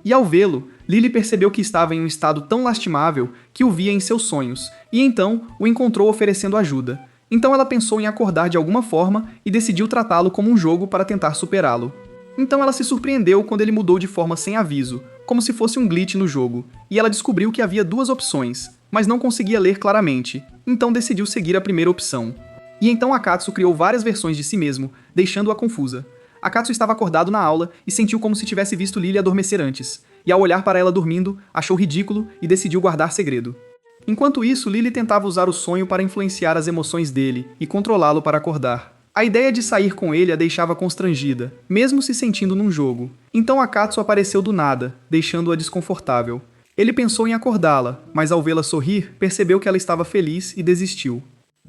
E ao vê-lo, Lily percebeu que estava em um estado tão lastimável que o via em seus sonhos, e então o encontrou oferecendo ajuda. Então ela pensou em acordar de alguma forma e decidiu tratá-lo como um jogo para tentar superá-lo. Então ela se surpreendeu quando ele mudou de forma sem aviso, como se fosse um glitch no jogo, e ela descobriu que havia duas opções, mas não conseguia ler claramente, então decidiu seguir a primeira opção. E então Akatsu criou várias versões de si mesmo, deixando-a confusa. Akatsu estava acordado na aula e sentiu como se tivesse visto Lily adormecer antes, e ao olhar para ela dormindo, achou ridículo e decidiu guardar segredo. Enquanto isso, Lily tentava usar o sonho para influenciar as emoções dele e controlá-lo para acordar. A ideia de sair com ele a deixava constrangida, mesmo se sentindo num jogo. Então Akatsu apareceu do nada, deixando-a desconfortável. Ele pensou em acordá-la, mas ao vê-la sorrir, percebeu que ela estava feliz e desistiu.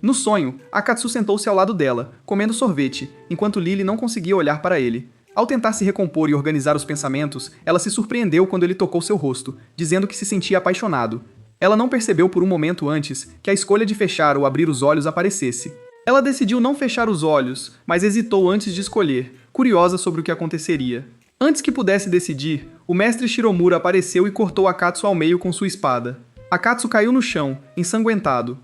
No sonho, Akatsu sentou-se ao lado dela, comendo sorvete, enquanto Lily não conseguia olhar para ele. Ao tentar se recompor e organizar os pensamentos, ela se surpreendeu quando ele tocou seu rosto, dizendo que se sentia apaixonado. Ela não percebeu por um momento antes que a escolha de fechar ou abrir os olhos aparecesse. Ela decidiu não fechar os olhos, mas hesitou antes de escolher, curiosa sobre o que aconteceria. Antes que pudesse decidir, o mestre Shiromura apareceu e cortou Akatsu ao meio com sua espada. Akatsu caiu no chão, ensanguentado.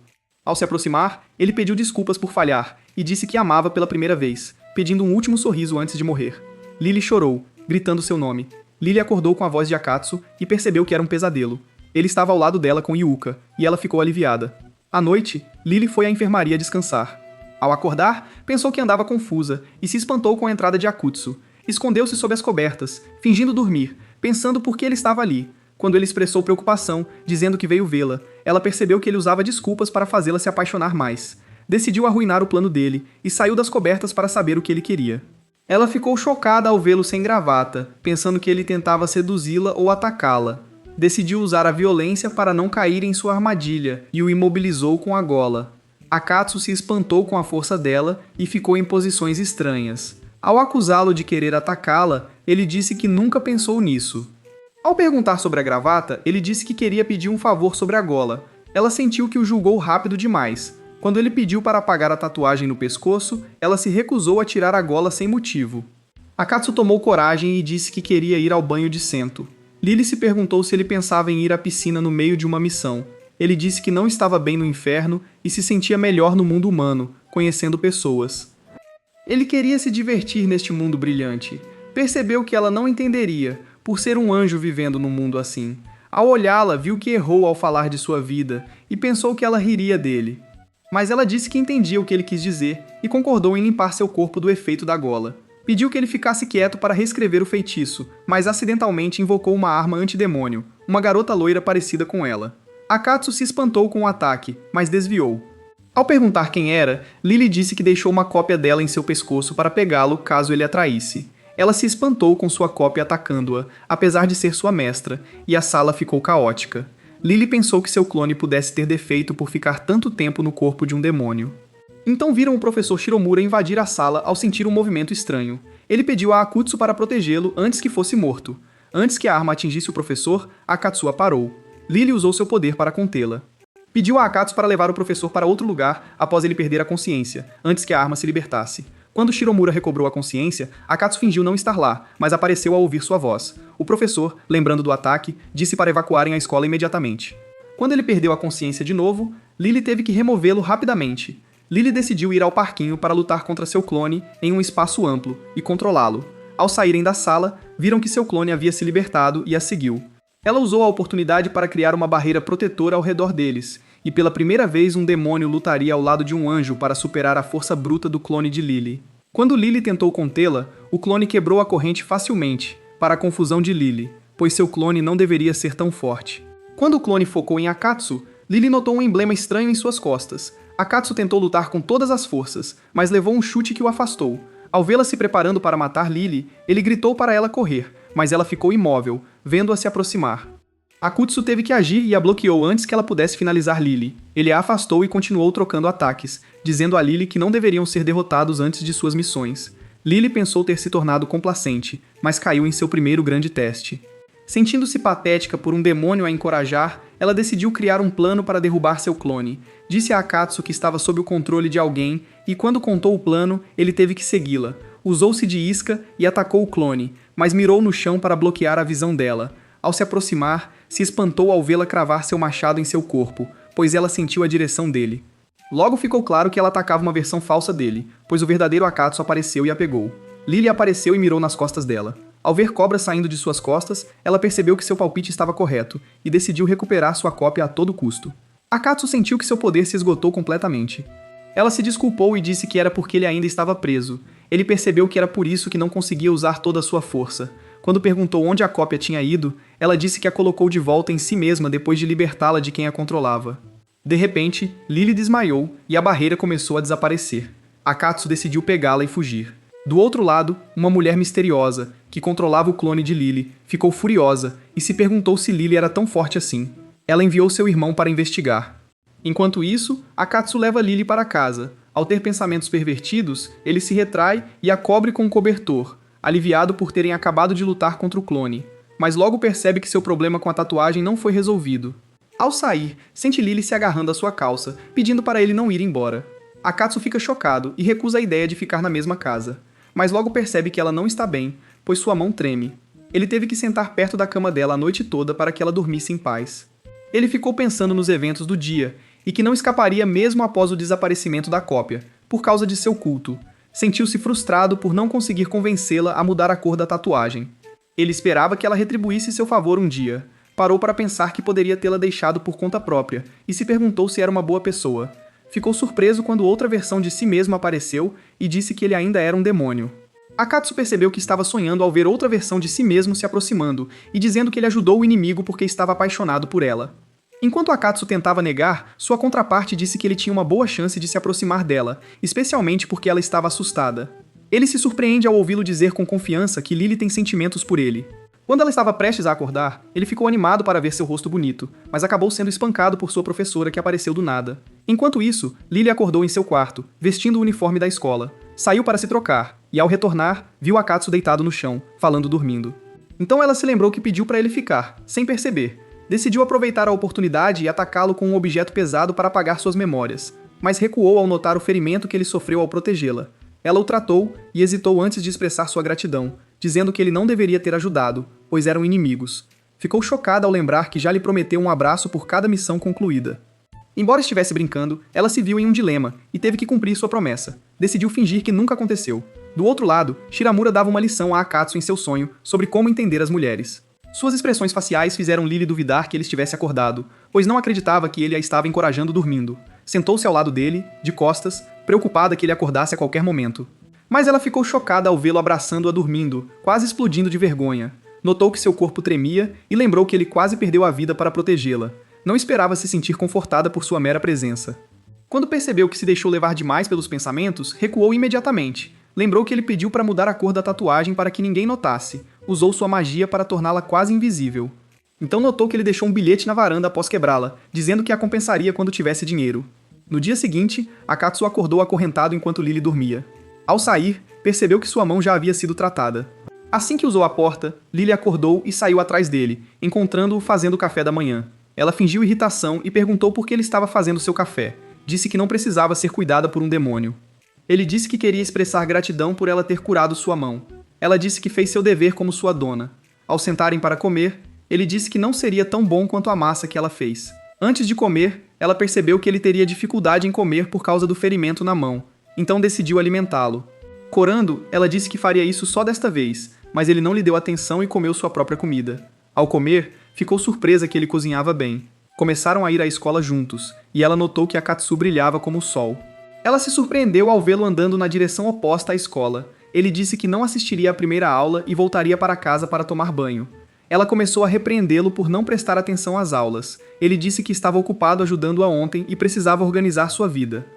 Ao se aproximar, ele pediu desculpas por falhar e disse que amava pela primeira vez, pedindo um último sorriso antes de morrer. Lily chorou, gritando seu nome. Lily acordou com a voz de Akatsu e percebeu que era um pesadelo. Ele estava ao lado dela com Yuka, e ela ficou aliviada. À noite, Lily foi à enfermaria descansar. Ao acordar, pensou que andava confusa e se espantou com a entrada de Akutsu. Escondeu-se sob as cobertas, fingindo dormir, pensando por que ele estava ali. Quando ele expressou preocupação, dizendo que veio vê-la, ela percebeu que ele usava desculpas para fazê-la se apaixonar mais. Decidiu arruinar o plano dele e saiu das cobertas para saber o que ele queria. Ela ficou chocada ao vê-lo sem gravata, pensando que ele tentava seduzi-la ou atacá-la. Decidiu usar a violência para não cair em sua armadilha e o imobilizou com a gola. Akatsu se espantou com a força dela e ficou em posições estranhas. Ao acusá-lo de querer atacá-la, ele disse que nunca pensou nisso. Ao perguntar sobre a gravata, ele disse que queria pedir um favor sobre a gola. Ela sentiu que o julgou rápido demais. Quando ele pediu para apagar a tatuagem no pescoço, ela se recusou a tirar a gola sem motivo. Akatsu tomou coragem e disse que queria ir ao banho de Sento. Lily se perguntou se ele pensava em ir à piscina no meio de uma missão. Ele disse que não estava bem no inferno e se sentia melhor no mundo humano, conhecendo pessoas. Ele queria se divertir neste mundo brilhante. Percebeu que ela não entenderia, por ser um anjo vivendo num mundo assim. Ao olhá-la, viu que errou ao falar de sua vida e pensou que ela riria dele. Mas ela disse que entendia o que ele quis dizer e concordou em limpar seu corpo do efeito da gola. Pediu que ele ficasse quieto para reescrever o feitiço, mas acidentalmente invocou uma arma antidemônio, uma garota loira parecida com ela. Akatsu se espantou com o ataque, mas desviou. Ao perguntar quem era, Lily disse que deixou uma cópia dela em seu pescoço para pegá-lo caso ele a traísse. Ela se espantou com sua cópia atacando-a, apesar de ser sua mestra, e a sala ficou caótica. Lily pensou que seu clone pudesse ter defeito por ficar tanto tempo no corpo de um demônio. Então viram o professor Shiromura invadir a sala ao sentir um movimento estranho. Ele pediu a Akutsu para protegê-lo antes que fosse morto. Antes que a arma atingisse o professor, Akatsu a parou. Lily usou seu poder para contê-la. Pediu a Akatsu para levar o professor para outro lugar após ele perder a consciência, antes que a arma se libertasse. Quando Shiromura recobrou a consciência, Akatsu fingiu não estar lá, mas apareceu ao ouvir sua voz. O professor, lembrando do ataque, disse para evacuarem a escola imediatamente. Quando ele perdeu a consciência de novo, Lily teve que removê-lo rapidamente. Lily decidiu ir ao parquinho para lutar contra seu clone em um espaço amplo e controlá-lo. Ao saírem da sala, viram que seu clone havia se libertado e a seguiu. Ela usou a oportunidade para criar uma barreira protetora ao redor deles, e pela primeira vez um demônio lutaria ao lado de um anjo para superar a força bruta do clone de Lily. Quando Lily tentou contê-la, o clone quebrou a corrente facilmente, para a confusão de Lily, pois seu clone não deveria ser tão forte. Quando o clone focou em Akatsu, Lily notou um emblema estranho em suas costas. Akatsu tentou lutar com todas as forças, mas levou um chute que o afastou. Ao vê-la se preparando para matar Lily, ele gritou para ela correr, mas ela ficou imóvel, vendo-a se aproximar. Akutsu teve que agir e a bloqueou antes que ela pudesse finalizar Lily. Ele a afastou e continuou trocando ataques, dizendo a Lily que não deveriam ser derrotados antes de suas missões. Lily pensou ter se tornado complacente, mas caiu em seu primeiro grande teste. Sentindo-se patética por um demônio a encorajar, ela decidiu criar um plano para derrubar seu clone. Disse a Akatsu que estava sob o controle de alguém e quando contou o plano, ele teve que segui-la. Usou-se de isca e atacou o clone, mas mirou no chão para bloquear a visão dela. Ao se aproximar, se espantou ao vê-la cravar seu machado em seu corpo, pois ela sentiu a direção dele. Logo ficou claro que ela atacava uma versão falsa dele, pois o verdadeiro Akatsu apareceu e a pegou. Lily apareceu e mirou nas costas dela. Ao ver cobras saindo de suas costas, ela percebeu que seu palpite estava correto e decidiu recuperar sua cópia a todo custo. Akatsu sentiu que seu poder se esgotou completamente. Ela se desculpou e disse que era porque ele ainda estava preso. Ele percebeu que era por isso que não conseguia usar toda a sua força. Quando perguntou onde a cópia tinha ido, ela disse que a colocou de volta em si mesma depois de libertá-la de quem a controlava. De repente, Lily desmaiou e a barreira começou a desaparecer. Akatsu decidiu pegá-la e fugir. Do outro lado, uma mulher misteriosa, que controlava o clone de Lily, ficou furiosa e se perguntou se Lily era tão forte assim. Ela enviou seu irmão para investigar. Enquanto isso, Akatsu leva Lily para casa. Ao ter pensamentos pervertidos, ele se retrai e a cobre com um cobertor, aliviado por terem acabado de lutar contra o clone. Mas logo percebe que seu problema com a tatuagem não foi resolvido. Ao sair, sente Lily se agarrando à sua calça, pedindo para ele não ir embora. Akatsu fica chocado e recusa a ideia de ficar na mesma casa. Mas logo percebe que ela não está bem, pois sua mão treme. Ele teve que sentar perto da cama dela a noite toda para que ela dormisse em paz. Ele ficou pensando nos eventos do dia, e que não escaparia mesmo após o desaparecimento da cópia, por causa de seu culto. Sentiu-se frustrado por não conseguir convencê-la a mudar a cor da tatuagem. Ele esperava que ela retribuísse seu favor um dia. Parou para pensar que poderia tê-la deixado por conta própria, e se perguntou se era uma boa pessoa. Ficou surpreso quando outra versão de si mesmo apareceu e disse que ele ainda era um demônio. Akatsu percebeu que estava sonhando ao ver outra versão de si mesmo se aproximando e dizendo que ele ajudou o inimigo porque estava apaixonado por ela. Enquanto Akatsu tentava negar, sua contraparte disse que ele tinha uma boa chance de se aproximar dela, especialmente porque ela estava assustada. Ele se surpreende ao ouvi-lo dizer com confiança que Lily tem sentimentos por ele. Quando ela estava prestes a acordar, ele ficou animado para ver seu rosto bonito, mas acabou sendo espancado por sua professora que apareceu do nada. Enquanto isso, Lily acordou em seu quarto, vestindo o uniforme da escola. Saiu para se trocar, e ao retornar, viu Akatsu deitado no chão, falando dormindo. Então ela se lembrou que pediu para ele ficar, sem perceber. Decidiu aproveitar a oportunidade e atacá-lo com um objeto pesado para apagar suas memórias, mas recuou ao notar o ferimento que ele sofreu ao protegê-la. Ela o tratou e hesitou antes de expressar sua gratidão, dizendo que ele não deveria ter ajudado, pois eram inimigos. Ficou chocada ao lembrar que já lhe prometeu um abraço por cada missão concluída. Embora estivesse brincando, ela se viu em um dilema e teve que cumprir sua promessa. Decidiu fingir que nunca aconteceu. Do outro lado, Shiramura dava uma lição a Akatsu em seu sonho sobre como entender as mulheres. Suas expressões faciais fizeram Lily duvidar que ele estivesse acordado, pois não acreditava que ele a estava encorajando dormindo. Sentou-se ao lado dele, de costas, preocupada que ele acordasse a qualquer momento. Mas ela ficou chocada ao vê-lo abraçando-a dormindo, quase explodindo de vergonha. Notou que seu corpo tremia e lembrou que ele quase perdeu a vida para protegê-la. Não esperava se sentir confortada por sua mera presença. Quando percebeu que se deixou levar demais pelos pensamentos, recuou imediatamente. Lembrou que ele pediu para mudar a cor da tatuagem para que ninguém notasse. Usou sua magia para torná-la quase invisível. Então notou que ele deixou um bilhete na varanda após quebrá-la, dizendo que a compensaria quando tivesse dinheiro. No dia seguinte, Akatsu acordou acorrentado enquanto Lily dormia. Ao sair, percebeu que sua mão já havia sido tratada. Assim que usou a porta, Lily acordou e saiu atrás dele, encontrando-o fazendo o café da manhã. Ela fingiu irritação e perguntou por que ele estava fazendo seu café. Disse que não precisava ser cuidada por um demônio. Ele disse que queria expressar gratidão por ela ter curado sua mão. Ela disse que fez seu dever como sua dona. Ao sentarem para comer, ele disse que não seria tão bom quanto a massa que ela fez. Antes de comer, ela percebeu que ele teria dificuldade em comer por causa do ferimento na mão, então decidiu alimentá-lo. Corando, ela disse que faria isso só desta vez, mas ele não lhe deu atenção e comeu sua própria comida. Ao comer, ficou surpresa que ele cozinhava bem. Começaram a ir à escola juntos, e ela notou que Akatsu brilhava como o sol. Ela se surpreendeu ao vê-lo andando na direção oposta à escola. Ele disse que não assistiria à primeira aula e voltaria para casa para tomar banho. Ela começou a repreendê-lo por não prestar atenção às aulas. Ele disse que estava ocupado ajudando-a ontem e precisava organizar sua vida.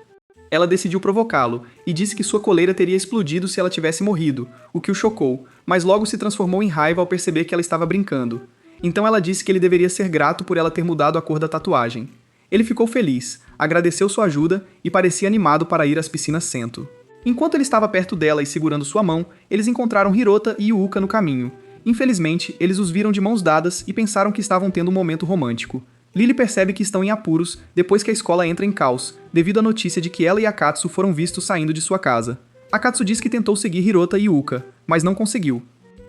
Ela decidiu provocá-lo e disse que sua coleira teria explodido se ela tivesse morrido, o que o chocou, mas logo se transformou em raiva ao perceber que ela estava brincando. Então ela disse que ele deveria ser grato por ela ter mudado a cor da tatuagem. Ele ficou feliz, agradeceu sua ajuda e parecia animado para ir às piscinas Sento. Enquanto ele estava perto dela e segurando sua mão, eles encontraram Hirota e Yuuka no caminho. Infelizmente, eles os viram de mãos dadas e pensaram que estavam tendo um momento romântico. Lily percebe que estão em apuros depois que a escola entra em caos, devido à notícia de que ela e Akatsu foram vistos saindo de sua casa. Akatsu diz que tentou seguir Hirota e Yuuka, mas não conseguiu.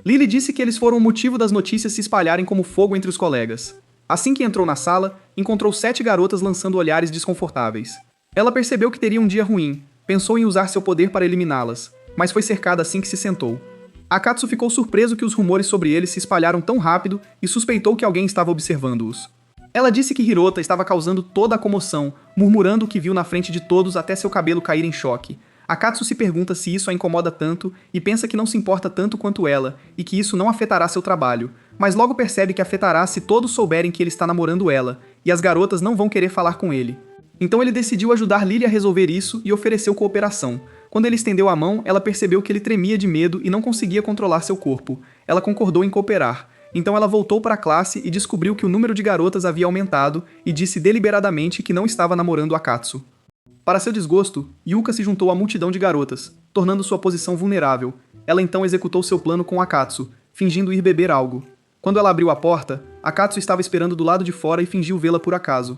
Lily disse que eles foram o motivo das notícias se espalharem como fogo entre os colegas. Assim que entrou na sala, encontrou 7 garotas lançando olhares desconfortáveis. Ela percebeu que teria um dia ruim, pensou em usar seu poder para eliminá-las, mas foi cercada assim que se sentou. Akatsu ficou surpreso que os rumores sobre ele se espalharam tão rápido e suspeitou que alguém estava observando-os. Ela disse que Hirota estava causando toda a comoção, murmurando o que viu na frente de todos até seu cabelo cair em choque. Akatsu se pergunta se isso a incomoda tanto e pensa que não se importa tanto quanto ela e que isso não afetará seu trabalho, mas logo percebe que afetará se todos souberem que ele está namorando ela, e as garotas não vão querer falar com ele. Então ele decidiu ajudar Lily a resolver isso e ofereceu cooperação. Quando ele estendeu a mão, ela percebeu que ele tremia de medo e não conseguia controlar seu corpo. Ela concordou em cooperar. Então ela voltou para a classe e descobriu que o número de garotas havia aumentado e disse deliberadamente que não estava namorando Akatsu. Para seu desgosto, Yuka se juntou à multidão de garotas, tornando sua posição vulnerável. Ela então executou seu plano com Akatsu, fingindo ir beber algo. Quando ela abriu a porta, Akatsu estava esperando do lado de fora e fingiu vê-la por acaso.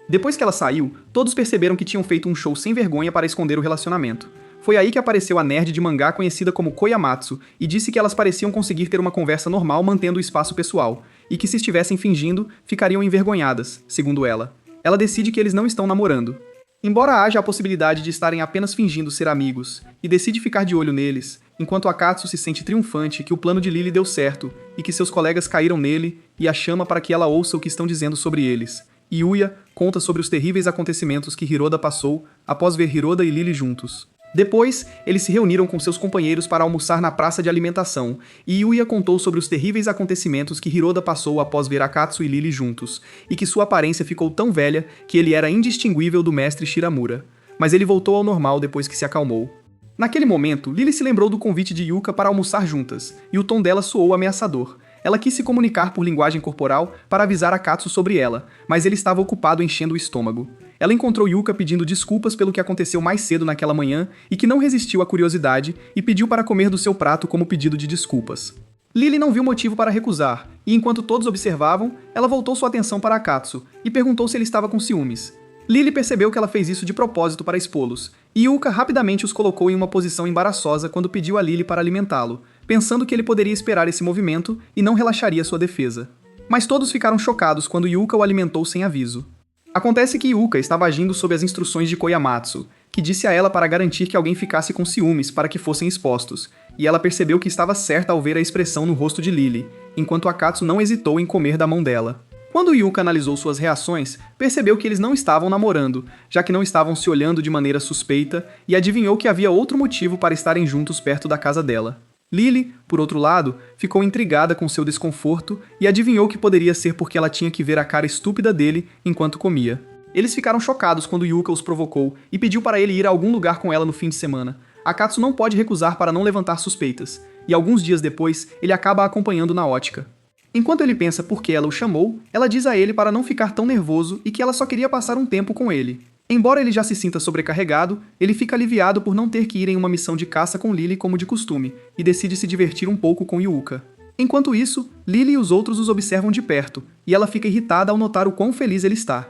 Depois que ela saiu, todos perceberam que tinham feito um show sem vergonha para esconder o relacionamento. Foi aí que apareceu a nerd de mangá conhecida como Koyamatsu e disse que elas pareciam conseguir ter uma conversa normal mantendo o espaço pessoal, e que se estivessem fingindo, ficariam envergonhadas, segundo ela. Ela decide que eles não estão namorando. Embora haja a possibilidade de estarem apenas fingindo ser amigos, e decide ficar de olho neles, enquanto Akatsu se sente triunfante que o plano de Lily deu certo, e que seus colegas caíram nele, e a chama para que ela ouça o que estão dizendo sobre eles. Yuya conta sobre os terríveis acontecimentos que Hiroda passou após ver Hiroda e Lily juntos. Depois, eles se reuniram com seus companheiros para almoçar na praça de alimentação, e Yuya contou sobre os terríveis acontecimentos que Hiroda passou após ver Akatsu e Lily juntos, e que sua aparência ficou tão velha que ele era indistinguível do mestre Shiramura. Mas ele voltou ao normal depois que se acalmou. Naquele momento, Lily se lembrou do convite de Yuka para almoçar juntas, e o tom dela soou ameaçador. Ela quis se comunicar por linguagem corporal para avisar Akatsu sobre ela, mas ele estava ocupado enchendo o estômago. Ela encontrou Yuka pedindo desculpas pelo que aconteceu mais cedo naquela manhã e que não resistiu à curiosidade e pediu para comer do seu prato como pedido de desculpas. Lily não viu motivo para recusar, e enquanto todos observavam, ela voltou sua atenção para Akatsu e perguntou se ele estava com ciúmes. Lily percebeu que ela fez isso de propósito para expô-los, e Yuka rapidamente os colocou em uma posição embaraçosa quando pediu a Lily para alimentá-lo, pensando que ele poderia esperar esse movimento e não relaxaria sua defesa. Mas todos ficaram chocados quando Yuka o alimentou sem aviso. Acontece que Yuka estava agindo sob as instruções de Koyamatsu, que disse a ela para garantir que alguém ficasse com ciúmes para que fossem expostos, e ela percebeu que estava certa ao ver a expressão no rosto de Lily, enquanto Akatsu não hesitou em comer da mão dela. Quando Yuka analisou suas reações, percebeu que eles não estavam namorando, já que não estavam se olhando de maneira suspeita, e adivinhou que havia outro motivo para estarem juntos perto da casa dela. Lily, por outro lado, ficou intrigada com seu desconforto e adivinhou que poderia ser porque ela tinha que ver a cara estúpida dele enquanto comia. Eles ficaram chocados quando Yuka os provocou e pediu para ele ir a algum lugar com ela no fim de semana. Akatsu não pode recusar para não levantar suspeitas, e alguns dias depois, ele acaba a acompanhando na ótica. Enquanto ele pensa por que ela o chamou, ela diz a ele para não ficar tão nervoso e que ela só queria passar um tempo com ele. Embora ele já se sinta sobrecarregado, ele fica aliviado por não ter que ir em uma missão de caça com Lily como de costume, e decide se divertir um pouco com Yuka. Enquanto isso, Lily e os outros os observam de perto, e ela fica irritada ao notar o quão feliz ele está.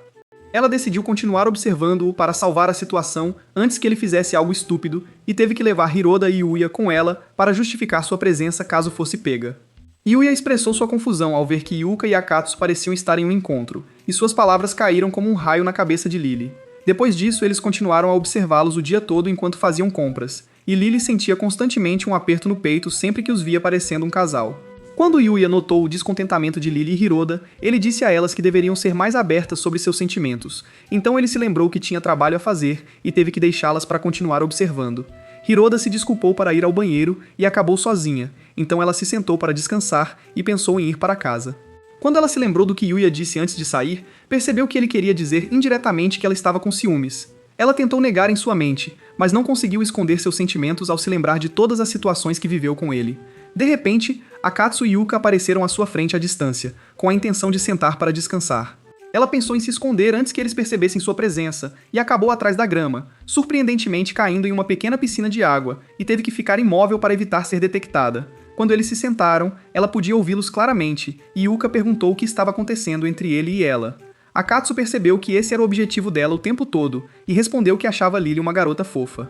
Ela decidiu continuar observando-o para salvar a situação antes que ele fizesse algo estúpido, e teve que levar Hiroda e Yuya com ela para justificar sua presença caso fosse pega. Yuya expressou sua confusão ao ver que Yuka e Akatsu pareciam estar em um encontro, e suas palavras caíram como um raio na cabeça de Lily. Depois disso, eles continuaram a observá-los o dia todo enquanto faziam compras, e Lily sentia constantemente um aperto no peito sempre que os via parecendo um casal. Quando Yuya notou o descontentamento de Lily e Hiroda, ele disse a elas que deveriam ser mais abertas sobre seus sentimentos, então ele se lembrou que tinha trabalho a fazer e teve que deixá-las para continuar observando. Hiroda se desculpou para ir ao banheiro e acabou sozinha, então ela se sentou para descansar e pensou em ir para casa. Quando ela se lembrou do que Yuya disse antes de sair, percebeu que ele queria dizer indiretamente que ela estava com ciúmes. Ela tentou negar em sua mente, mas não conseguiu esconder seus sentimentos ao se lembrar de todas as situações que viveu com ele. De repente, Akatsu e Yuka apareceram à sua frente à distância, com a intenção de sentar para descansar. Ela pensou em se esconder antes que eles percebessem sua presença, e acabou atrás da grama, surpreendentemente caindo em uma pequena piscina de água, e teve que ficar imóvel para evitar ser detectada. Quando eles se sentaram, ela podia ouvi-los claramente, e Yuka perguntou o que estava acontecendo entre ele e ela. Akatsu percebeu que esse era o objetivo dela o tempo todo, e respondeu que achava Lily uma garota fofa.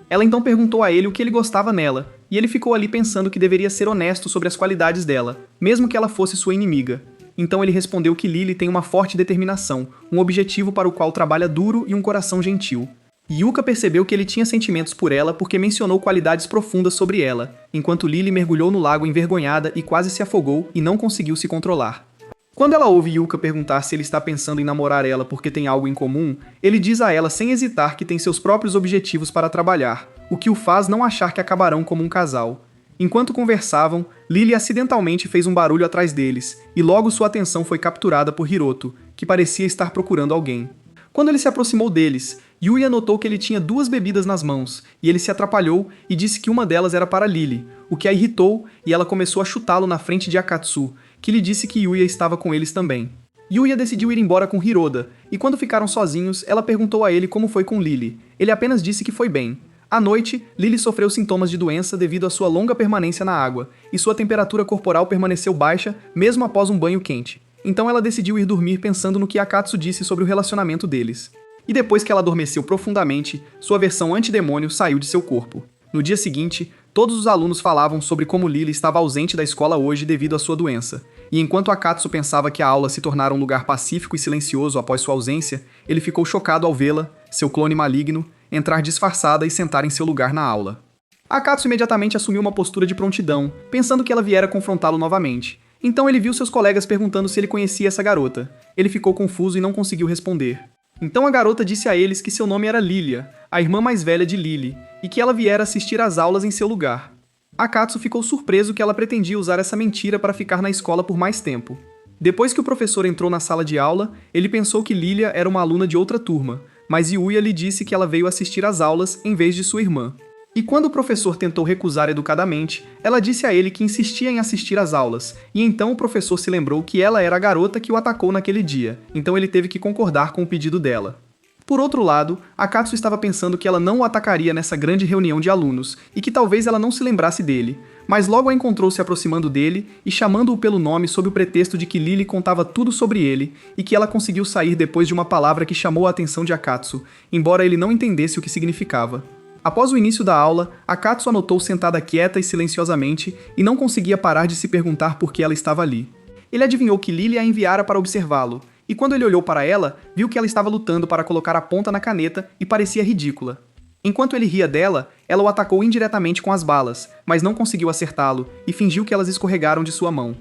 Ela então perguntou a ele o que ele gostava nela, e ele ficou ali pensando que deveria ser honesto sobre as qualidades dela, mesmo que ela fosse sua inimiga. Então ele respondeu que Lily tem uma forte determinação, um objetivo para o qual trabalha duro e um coração gentil. Yuka percebeu que ele tinha sentimentos por ela porque mencionou qualidades profundas sobre ela, enquanto Lily mergulhou no lago envergonhada e quase se afogou e não conseguiu se controlar. Quando ela ouve Yuka perguntar se ele está pensando em namorar ela porque tem algo em comum, ele diz a ela sem hesitar que tem seus próprios objetivos para trabalhar, o que o faz não achar que acabarão como um casal. Enquanto conversavam, Lily acidentalmente fez um barulho atrás deles, e logo sua atenção foi capturada por Hiroto, que parecia estar procurando alguém. Quando ele se aproximou deles, Yuya notou que ele tinha 2 bebidas nas mãos, e ele se atrapalhou e disse que uma delas era para Lily, o que a irritou e ela começou a chutá-lo na frente de Akatsu, que lhe disse que Yuya estava com eles também. Yuya decidiu ir embora com Hiroda, e quando ficaram sozinhos, ela perguntou a ele como foi com Lily. Ele apenas disse que foi bem. À noite, Lily sofreu sintomas de doença devido à sua longa permanência na água, e sua temperatura corporal permaneceu baixa mesmo após um banho quente. Então ela decidiu ir dormir pensando no que Akatsu disse sobre o relacionamento deles. E depois que ela adormeceu profundamente, sua versão antidemônio saiu de seu corpo. No dia seguinte, todos os alunos falavam sobre como Lily estava ausente da escola hoje devido à sua doença. E enquanto Akatsu pensava que a aula se tornara um lugar pacífico e silencioso após sua ausência, ele ficou chocado ao vê-la, seu clone maligno, entrar disfarçada e sentar em seu lugar na aula. Akatsu imediatamente assumiu uma postura de prontidão, pensando que ela viera confrontá-lo novamente. Então ele viu seus colegas perguntando se ele conhecia essa garota. Ele ficou confuso e não conseguiu responder. Então a garota disse a eles que seu nome era Lilia, a irmã mais velha de Lily, e que ela viera assistir às aulas em seu lugar. Akatsu ficou surpreso que ela pretendia usar essa mentira para ficar na escola por mais tempo. Depois que o professor entrou na sala de aula, ele pensou que Lilia era uma aluna de outra turma, mas Yuya lhe disse que ela veio assistir às aulas em vez de sua irmã. E quando o professor tentou recusar educadamente, ela disse a ele que insistia em assistir às aulas, e então o professor se lembrou que ela era a garota que o atacou naquele dia, então ele teve que concordar com o pedido dela. Por outro lado, Akatsu estava pensando que ela não o atacaria nessa grande reunião de alunos, e que talvez ela não se lembrasse dele, mas logo a encontrou se aproximando dele e chamando-o pelo nome sob o pretexto de que Lily contava tudo sobre ele, e que ela conseguiu sair depois de uma palavra que chamou a atenção de Akatsu, embora ele não entendesse o que significava. Após o início da aula, Akatsu a notou sentada quieta e silenciosamente e não conseguia parar de se perguntar por que ela estava ali. Ele adivinhou que Lily a enviara para observá-lo, e quando ele olhou para ela, viu que ela estava lutando para colocar a ponta na caneta e parecia ridícula. Enquanto ele ria dela, ela o atacou indiretamente com as balas, mas não conseguiu acertá-lo e fingiu que elas escorregaram de sua mão.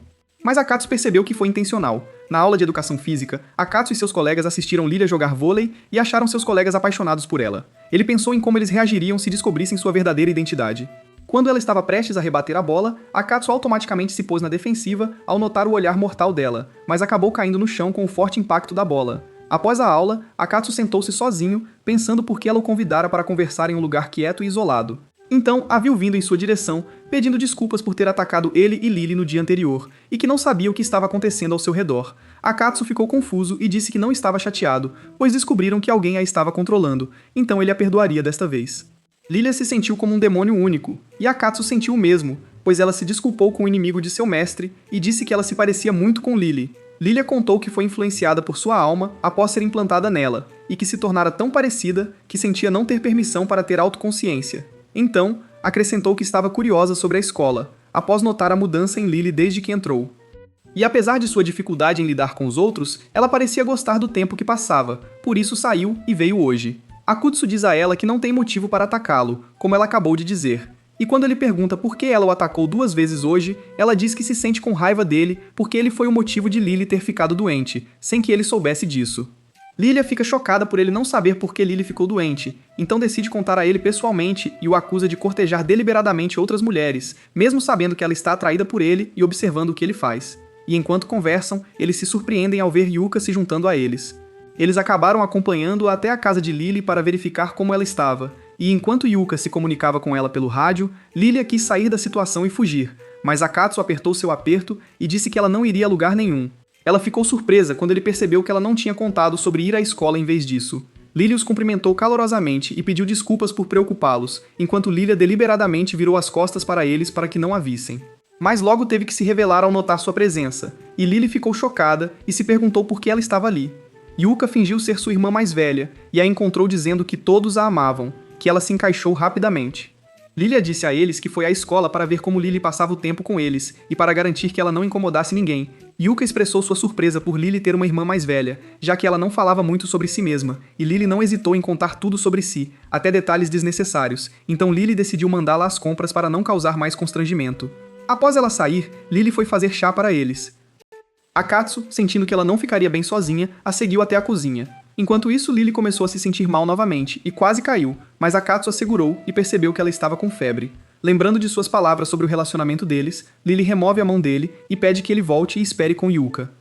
Mas Akatsu percebeu que foi intencional. Na aula de educação física, Akatsu e seus colegas assistiram Lilia jogar vôlei e acharam seus colegas apaixonados por ela. Ele pensou em como eles reagiriam se descobrissem sua verdadeira identidade. Quando ela estava prestes a rebater a bola, Akatsu automaticamente se pôs na defensiva ao notar o olhar mortal dela, mas acabou caindo no chão com o forte impacto da bola. Após a aula, Akatsu sentou-se sozinho, pensando por que ela o convidara para conversar em um lugar quieto e isolado. Então, a viu vindo em sua direção, pedindo desculpas por ter atacado ele e Lily no dia anterior, e que não sabia o que estava acontecendo ao seu redor. Akatsu ficou confuso e disse que não estava chateado, pois descobriram que alguém a estava controlando, então ele a perdoaria desta vez. Lilia se sentiu como um demônio único, e Akatsu sentiu o mesmo, pois ela se desculpou com o inimigo de seu mestre e disse que ela se parecia muito com Lily. Lilia contou que foi influenciada por sua alma após ser implantada nela, e que se tornara tão parecida que sentia não ter permissão para ter autoconsciência. Então, acrescentou que estava curiosa sobre a escola, após notar a mudança em Lily desde que entrou. E apesar de sua dificuldade em lidar com os outros, ela parecia gostar do tempo que passava, por isso saiu e veio hoje. Akutsu diz a ela que não tem motivo para atacá-lo, como ela acabou de dizer. E quando ele pergunta por que ela o atacou 2 vezes hoje, ela diz que se sente com raiva dele porque ele foi o motivo de Lily ter ficado doente, sem que ele soubesse disso. Lilia fica chocada por ele não saber por que Lily ficou doente, então decide contar a ele pessoalmente e o acusa de cortejar deliberadamente outras mulheres, mesmo sabendo que ela está atraída por ele e observando o que ele faz. E enquanto conversam, eles se surpreendem ao ver Yuka se juntando a eles. Eles acabaram acompanhando-a até a casa de Lily para verificar como ela estava, e enquanto Yuka se comunicava com ela pelo rádio, Lilia quis sair da situação e fugir, mas Akatsu apertou seu aperto e disse que ela não iria a lugar nenhum. Ela ficou surpresa quando ele percebeu que ela não tinha contado sobre ir à escola em vez disso. Lily os cumprimentou calorosamente e pediu desculpas por preocupá-los, enquanto Lilia deliberadamente virou as costas para eles para que não a vissem. Mas logo teve que se revelar ao notar sua presença, e Lily ficou chocada e se perguntou por que ela estava ali. Yuka fingiu ser sua irmã mais velha, e a encontrou dizendo que todos a amavam, que ela se encaixou rapidamente. Lilia disse a eles que foi à escola para ver como Lily passava o tempo com eles, e para garantir que ela não incomodasse ninguém. Yuka expressou sua surpresa por Lily ter uma irmã mais velha, já que ela não falava muito sobre si mesma, e Lily não hesitou em contar tudo sobre si, até detalhes desnecessários, então Lily decidiu mandá-la às compras para não causar mais constrangimento. Após ela sair, Lily foi fazer chá para eles. Akatsu, sentindo que ela não ficaria bem sozinha, a seguiu até a cozinha. Enquanto isso, Lily começou a se sentir mal novamente e quase caiu, mas Akatsu a segurou e percebeu que ela estava com febre. Lembrando de suas palavras sobre o relacionamento deles, Lily remove a mão dele e pede que ele volte e espere com Yuka.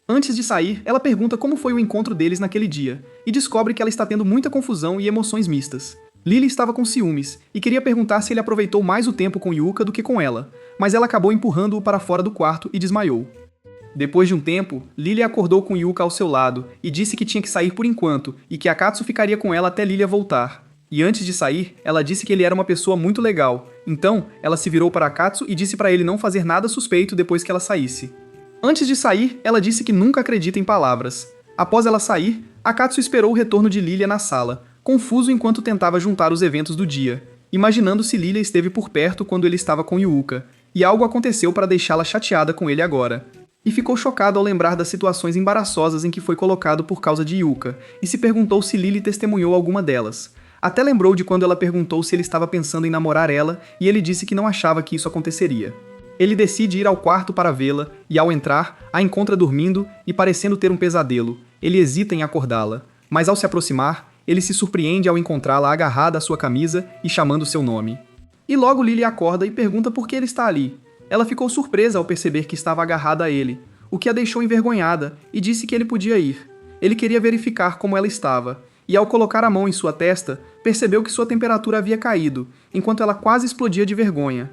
Antes de sair, ela pergunta como foi o encontro deles naquele dia, e descobre que ela está tendo muita confusão e emoções mistas. Lily estava com ciúmes, e queria perguntar se ele aproveitou mais o tempo com Yuka do que com ela, mas ela acabou empurrando-o para fora do quarto e desmaiou. Depois de um tempo, Lily acordou com Yuka ao seu lado e disse que tinha que sair por enquanto e que Akatsu ficaria com ela até Lilia voltar. E antes de sair, ela disse que ele era uma pessoa muito legal. Então, ela se virou para Akatsu e disse para ele não fazer nada suspeito depois que ela saísse. Antes de sair, ela disse que nunca acredita em palavras. Após ela sair, Akatsu esperou o retorno de Lilia na sala, confuso enquanto tentava juntar os eventos do dia, imaginando se Lilia esteve por perto quando ele estava com Yuka, e algo aconteceu para deixá-la chateada com ele agora. E ficou chocado ao lembrar das situações embaraçosas em que foi colocado por causa de Yuka, e se perguntou se Lily testemunhou alguma delas. Até lembrou de quando ela perguntou se ele estava pensando em namorar ela, e ele disse que não achava que isso aconteceria. Ele decide ir ao quarto para vê-la, e ao entrar, a encontra dormindo e parecendo ter um pesadelo. Ele hesita em acordá-la, mas ao se aproximar, ele se surpreende ao encontrá-la agarrada à sua camisa e chamando seu nome. E logo Lily acorda e pergunta por que ele está ali. Ela ficou surpresa ao perceber que estava agarrada a ele, o que a deixou envergonhada, e disse que ele podia ir. Ele queria verificar como ela estava, e ao colocar a mão em sua testa, percebeu que sua temperatura havia caído, enquanto ela quase explodia de vergonha.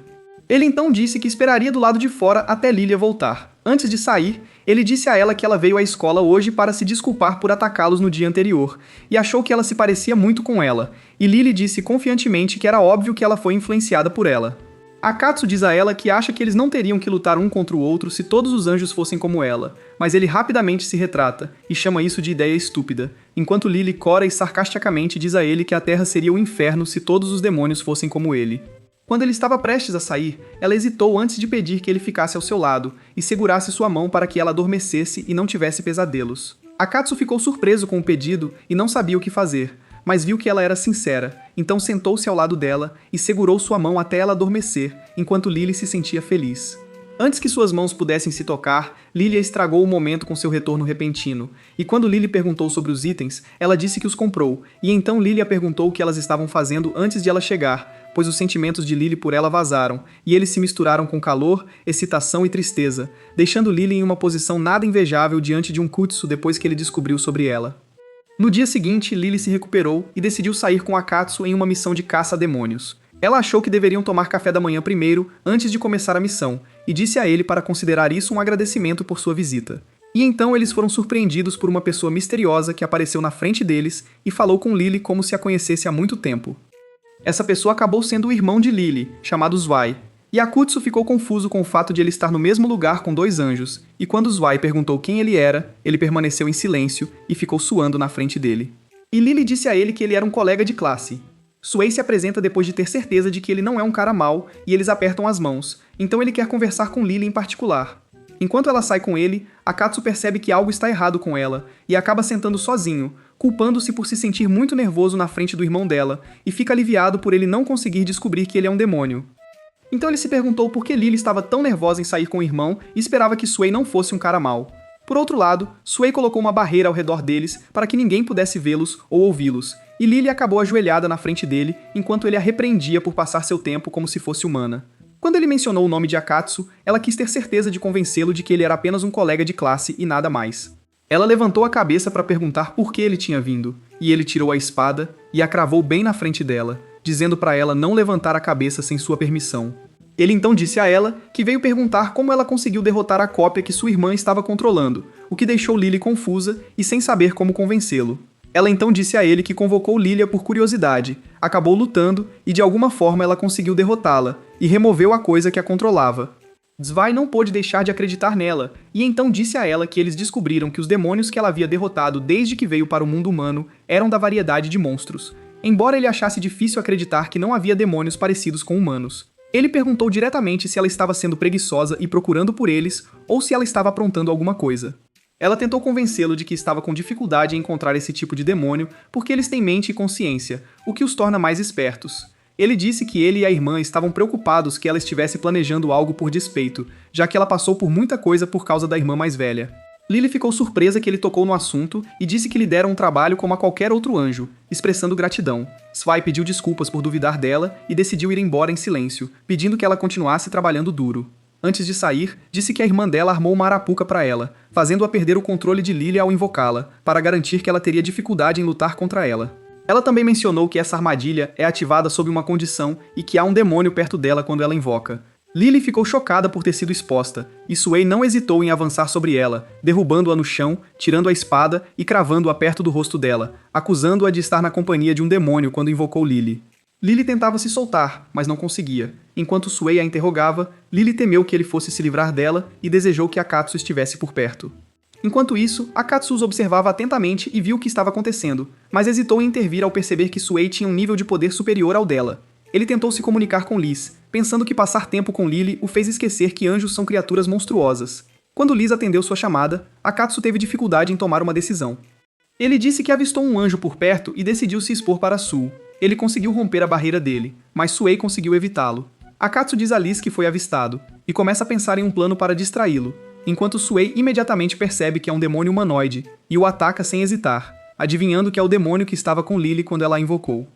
Ele então disse que esperaria do lado de fora até Lilia voltar. Antes de sair, ele disse a ela que ela veio à escola hoje para se desculpar por atacá-los no dia anterior, e achou que ela se parecia muito com ela, e Lily disse confiantemente que era óbvio que ela foi influenciada por ela. Akatsu diz a ela que acha que eles não teriam que lutar um contra o outro se todos os anjos fossem como ela, mas ele rapidamente se retrata e chama isso de ideia estúpida, enquanto Lily cora e sarcasticamente diz a ele que a Terra seria o inferno se todos os demônios fossem como ele. Quando ele estava prestes a sair, ela hesitou antes de pedir que ele ficasse ao seu lado e segurasse sua mão para que ela adormecesse e não tivesse pesadelos. Akatsu ficou surpreso com o pedido e não sabia o que fazer, mas viu que ela era sincera, então sentou-se ao lado dela e segurou sua mão até ela adormecer, enquanto Lily se sentia feliz. Antes que suas mãos pudessem se tocar, Lilia estragou o momento com seu retorno repentino, e quando Lily perguntou sobre os itens, ela disse que os comprou, e então Lilia perguntou o que elas estavam fazendo antes de ela chegar, pois os sentimentos de Lily por ela vazaram, e eles se misturaram com calor, excitação e tristeza, deixando Lily em uma posição nada invejável diante de um Kutsu depois que ele descobriu sobre ela. No dia seguinte, Lily se recuperou e decidiu sair com Akatsu em uma missão de caça a demônios. Ela achou que deveriam tomar café da manhã primeiro, antes de começar a missão, e disse a ele para considerar isso um agradecimento por sua visita. E então eles foram surpreendidos por uma pessoa misteriosa que apareceu na frente deles e falou com Lily como se a conhecesse há muito tempo. Essa pessoa acabou sendo o irmão de Lily, chamado Zwei. E Akutsu ficou confuso com o fato de ele estar no mesmo lugar com dois anjos, e quando Zwei perguntou quem ele era, ele permaneceu em silêncio e ficou suando na frente dele. E Lily disse a ele que ele era um colega de classe. Zwei se apresenta depois de ter certeza de que ele não é um cara mau, e eles apertam as mãos, então ele quer conversar com Lily em particular. Enquanto ela sai com ele, Akatsu percebe que algo está errado com ela, e acaba sentando sozinho, culpando-se por se sentir muito nervoso na frente do irmão dela, e fica aliviado por ele não conseguir descobrir que ele é um demônio. Então ele se perguntou por que Lily estava tão nervosa em sair com o irmão e esperava que Zwei não fosse um cara mau. Por outro lado, Zwei colocou uma barreira ao redor deles para que ninguém pudesse vê-los ou ouvi-los, e Lily acabou ajoelhada na frente dele enquanto ele a repreendia por passar seu tempo como se fosse humana. Quando ele mencionou o nome de Akatsu, ela quis ter certeza de convencê-lo de que ele era apenas um colega de classe e nada mais. Ela levantou a cabeça para perguntar por que ele tinha vindo, e ele tirou a espada e a cravou bem na frente dela, dizendo para ela não levantar a cabeça sem sua permissão. Ele então disse a ela que veio perguntar como ela conseguiu derrotar a cópia que sua irmã estava controlando, o que deixou Lily confusa e sem saber como convencê-lo. Ela então disse a ele que convocou Lilia por curiosidade, acabou lutando e de alguma forma ela conseguiu derrotá-la, e removeu a coisa que a controlava. Zwei não pôde deixar de acreditar nela, e então disse a ela que eles descobriram que os demônios que ela havia derrotado desde que veio para o mundo humano eram da variedade de monstros. embora ele achasse difícil acreditar que não havia demônios parecidos com humanos. Ele perguntou diretamente se ela estava sendo preguiçosa e procurando por eles, ou se ela estava aprontando alguma coisa. Ela tentou convencê-lo de que estava com dificuldade em encontrar esse tipo de demônio porque eles têm mente e consciência, o que os torna mais espertos. Ele disse que ele e a irmã estavam preocupados que ela estivesse planejando algo por despeito, já que ela passou por muita coisa por causa da irmã mais velha. Lily ficou surpresa que ele tocou no assunto e disse que lhe deram um trabalho como a qualquer outro anjo, expressando gratidão. Swy pediu desculpas por duvidar dela e decidiu ir embora em silêncio, pedindo que ela continuasse trabalhando duro. Antes de sair, disse que a irmã dela armou uma arapuca para ela, fazendo-a perder o controle de Lily ao invocá-la, para garantir que ela teria dificuldade em lutar contra ela. Ela também mencionou que essa armadilha é ativada sob uma condição e que há um demônio perto dela quando ela invoca. Lily ficou chocada por ter sido exposta, e Sway não hesitou em avançar sobre ela, derrubando-a no chão, tirando a espada e cravando-a perto do rosto dela, acusando-a de estar na companhia de um demônio quando invocou Lily. Lily tentava se soltar, mas não conseguia. Enquanto Sway a interrogava, Lily temeu que ele fosse se livrar dela e desejou que Akatsu estivesse por perto. Enquanto isso, Akatsu os observava atentamente e viu o que estava acontecendo, mas hesitou em intervir ao perceber que Sway tinha um nível de poder superior ao dela. Ele tentou se comunicar com Liz, pensando que passar tempo com Lily o fez esquecer que anjos são criaturas monstruosas. Quando Liz atendeu sua chamada, Akatsu teve dificuldade em tomar uma decisão. Ele disse que avistou um anjo por perto e decidiu se expor para Sul. Ele conseguiu romper a barreira dele, mas Sway conseguiu evitá-lo. Akatsu diz a Liz que foi avistado, e começa a pensar em um plano para distraí-lo, enquanto Sway imediatamente percebe que é um demônio humanoide, e o ataca sem hesitar, adivinhando que é o demônio que estava com Lily quando ela a invocou.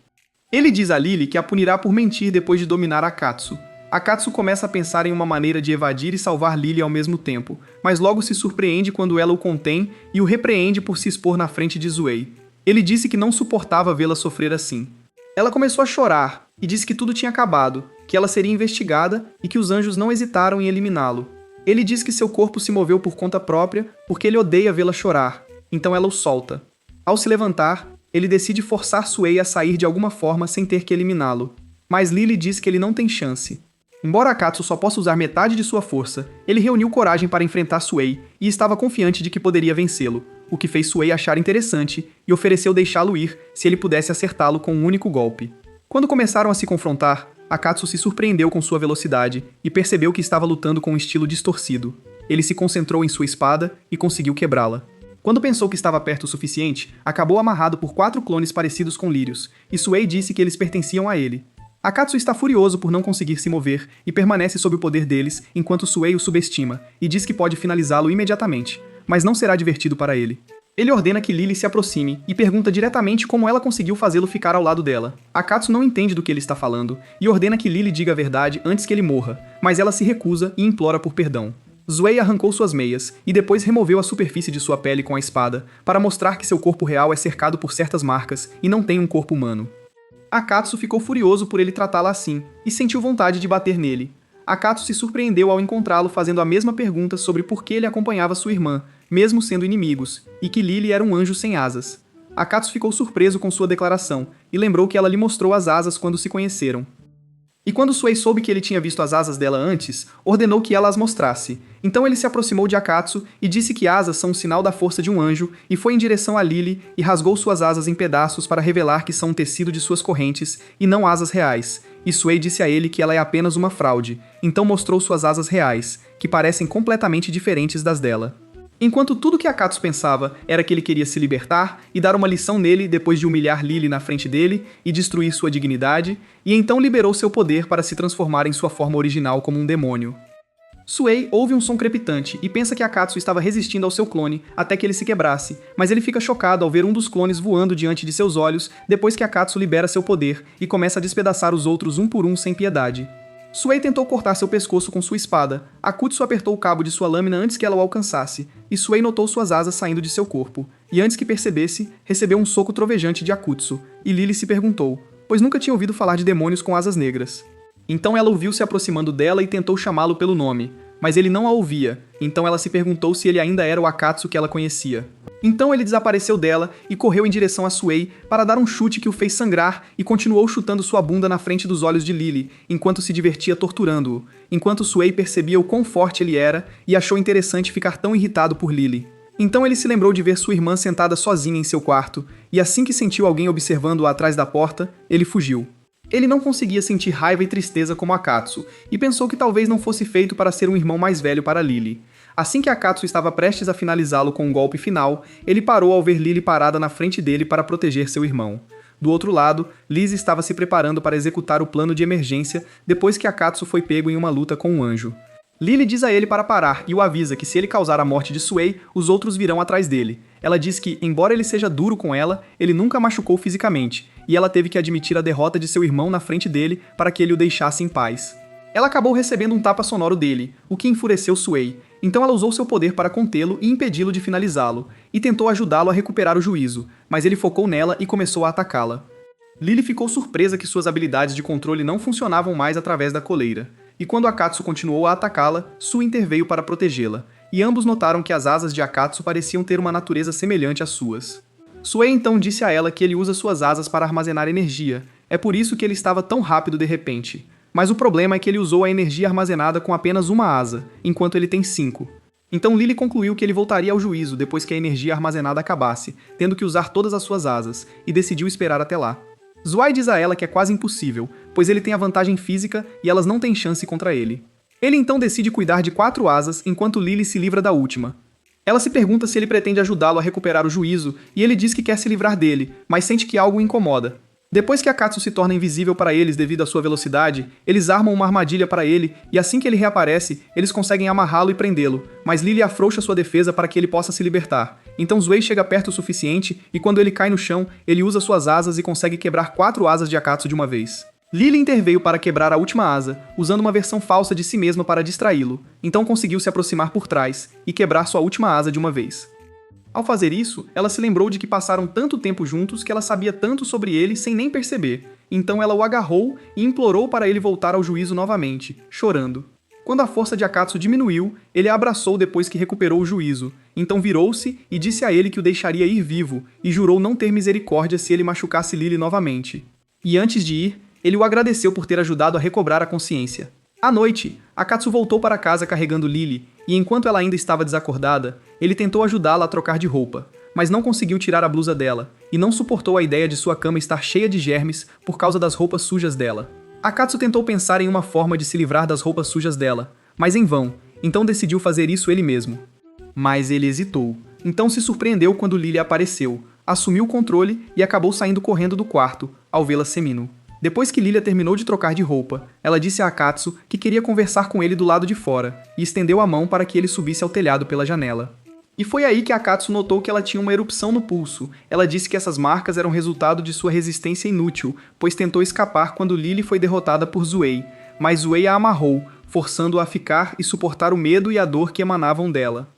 Ele diz a Lily que a punirá por mentir depois de dominar Akatsu. Akatsu começa a pensar em uma maneira de evadir e salvar Lily ao mesmo tempo, mas logo se surpreende quando ela o contém e o repreende por se expor na frente de Sway. Ele disse que não suportava vê-la sofrer assim. Ela começou a chorar e disse que tudo tinha acabado, que ela seria investigada e que os anjos não hesitaram em eliminá-lo. Ele diz que seu corpo se moveu por conta própria porque ele odeia vê-la chorar, então ela o solta. Ao se levantar, ele decide forçar Sway a sair de alguma forma sem ter que eliminá-lo. Mas Lily diz que ele não tem chance. Embora Akatsu só possa usar metade de sua força, ele reuniu coragem para enfrentar Sway e estava confiante de que poderia vencê-lo, o que fez Sway achar interessante e ofereceu deixá-lo ir se ele pudesse acertá-lo com um único golpe. Quando começaram a se confrontar, Akatsu se surpreendeu com sua velocidade e percebeu que estava lutando com um estilo distorcido. Ele se concentrou em sua espada e conseguiu quebrá-la. Quando pensou que estava perto o suficiente, acabou amarrado por 4 clones parecidos com lírios, e Sway disse que eles pertenciam a ele. Akatsu está furioso por não conseguir se mover e permanece sob o poder deles enquanto Sway o subestima, e diz que pode finalizá-lo imediatamente, mas não será divertido para ele. Ele ordena que Lily se aproxime e pergunta diretamente como ela conseguiu fazê-lo ficar ao lado dela. Akatsu não entende do que ele está falando e ordena que Lily diga a verdade antes que ele morra, mas ela se recusa e implora por perdão. Sway arrancou suas meias e depois removeu a superfície de sua pele com a espada para mostrar que seu corpo real é cercado por certas marcas e não tem um corpo humano. Akatsu ficou furioso por ele tratá-la assim e sentiu vontade de bater nele. Akatsu se surpreendeu ao encontrá-lo fazendo a mesma pergunta sobre por que ele acompanhava sua irmã, mesmo sendo inimigos, e que Lily era um anjo sem asas. Akatsu ficou surpreso com sua declaração e lembrou que ela lhe mostrou as asas quando se conheceram. E quando Sway soube que ele tinha visto as asas dela antes, ordenou que ela as mostrasse. Então ele se aproximou de Akatsu e disse que asas são um sinal da força de um anjo e foi em direção a Lily e rasgou suas asas em pedaços para revelar que são um tecido de suas correntes e não asas reais. E Sway disse a ele que ela é apenas uma fraude, então mostrou suas asas reais, que parecem completamente diferentes das dela. Enquanto tudo que Akatsu pensava era que ele queria se libertar e dar uma lição nele depois de humilhar Lily na frente dele e destruir sua dignidade, e então liberou seu poder para se transformar em sua forma original como um demônio. Sway ouve um som crepitante e pensa que Akatsu estava resistindo ao seu clone até que ele se quebrasse, mas ele fica chocado ao ver um dos clones voando diante de seus olhos depois que Akatsu libera seu poder e começa a despedaçar os outros um por um sem piedade. Sway tentou cortar seu pescoço com sua espada. Akutsu apertou o cabo de sua lâmina antes que ela o alcançasse, e Sway notou suas asas saindo de seu corpo, e antes que percebesse, recebeu um soco trovejante de Akutsu, e Lily se perguntou, pois nunca tinha ouvido falar de demônios com asas negras. Então ela o viu se aproximando dela e tentou chamá-lo pelo nome, mas ele não a ouvia, então ela se perguntou se ele ainda era o Akatsu que ela conhecia. Então ele desapareceu dela e correu em direção a Sway para dar um chute que o fez sangrar e continuou chutando sua bunda na frente dos olhos de Lily, enquanto se divertia torturando-o, enquanto Sway percebia o quão forte ele era e achou interessante ficar tão irritado por Lily. Então ele se lembrou de ver sua irmã sentada sozinha em seu quarto, e assim que sentiu alguém observando-o atrás da porta, ele fugiu. Ele não conseguia sentir raiva e tristeza como Akatsu, e pensou que talvez não fosse feito para ser um irmão mais velho para Lily. Assim que Akatsu estava prestes a finalizá-lo com um golpe final, ele parou ao ver Lily parada na frente dele para proteger seu irmão. Do outro lado, Liz estava se preparando para executar o plano de emergência depois que Akatsu foi pego em uma luta com um anjo. Lily diz a ele para parar e o avisa que se ele causar a morte de Suei, os outros virão atrás dele. Ela diz que, embora ele seja duro com ela, ele nunca a machucou fisicamente, e ela teve que admitir a derrota de seu irmão na frente dele para que ele o deixasse em paz. Ela acabou recebendo um tapa sonoro dele, o que enfureceu Suei, então ela usou seu poder para contê-lo e impedi-lo de finalizá-lo, e tentou ajudá-lo a recuperar o juízo, mas ele focou nela e começou a atacá-la. Lily ficou surpresa que suas habilidades de controle não funcionavam mais através da coleira. E quando Akatsu continuou a atacá-la, Su interveio para protegê-la, e ambos notaram que as asas de Akatsu pareciam ter uma natureza semelhante às suas. Suei então disse a ela que ele usa suas asas para armazenar energia, é por isso que ele estava tão rápido de repente. Mas o problema é que ele usou a energia armazenada com apenas uma asa, enquanto ele tem 5. Então Lily concluiu que ele voltaria ao juízo depois que a energia armazenada acabasse, tendo que usar todas as suas asas, e decidiu esperar até lá. Zwei diz a ela que é quase impossível, pois ele tem a vantagem física e elas não têm chance contra ele. Ele então decide cuidar de 4 asas enquanto Lily se livra da última. Ela se pergunta se ele pretende ajudá-lo a recuperar o juízo e ele diz que quer se livrar dele, mas sente que algo o incomoda. Depois que Akatsu se torna invisível para eles devido à sua velocidade, eles armam uma armadilha para ele e assim que ele reaparece, eles conseguem amarrá-lo e prendê-lo, mas Lily afrouxa sua defesa para que ele possa se libertar. Então Zwei chega perto o suficiente e quando ele cai no chão, ele usa suas asas e consegue quebrar 4 asas de Akatsu de uma vez. Lily interveio para quebrar a última asa, usando uma versão falsa de si mesma para distraí-lo, então conseguiu se aproximar por trás e quebrar sua última asa de uma vez. Ao fazer isso, ela se lembrou de que passaram tanto tempo juntos que ela sabia tanto sobre ele sem nem perceber, então ela o agarrou e implorou para ele voltar ao juízo novamente, chorando. Quando a força de Akatsu diminuiu, ele a abraçou depois que recuperou o juízo, então virou-se e disse a ele que o deixaria ir vivo, e jurou não ter misericórdia se ele machucasse Lily novamente. E antes de ir, ele o agradeceu por ter ajudado a recobrar a consciência. À noite, Akatsu voltou para casa carregando Lily, e enquanto ela ainda estava desacordada, ele tentou ajudá-la a trocar de roupa, mas não conseguiu tirar a blusa dela, e não suportou a ideia de sua cama estar cheia de germes por causa das roupas sujas dela. Akatsu tentou pensar em uma forma de se livrar das roupas sujas dela, mas em vão, então decidiu fazer isso ele mesmo. Mas ele hesitou, então se surpreendeu quando Lily apareceu, assumiu o controle e acabou saindo correndo do quarto, ao vê-la seminu. Depois que Lilia terminou de trocar de roupa, ela disse a Akatsu que queria conversar com ele do lado de fora, e estendeu a mão para que ele subisse ao telhado pela janela. E foi aí que Akatsu notou que ela tinha uma erupção no pulso. Ela disse que essas marcas eram resultado de sua resistência inútil, pois tentou escapar quando Lily foi derrotada por Zwei, mas Zwei a amarrou, forçando-a a ficar e suportar o medo e a dor que emanavam dela.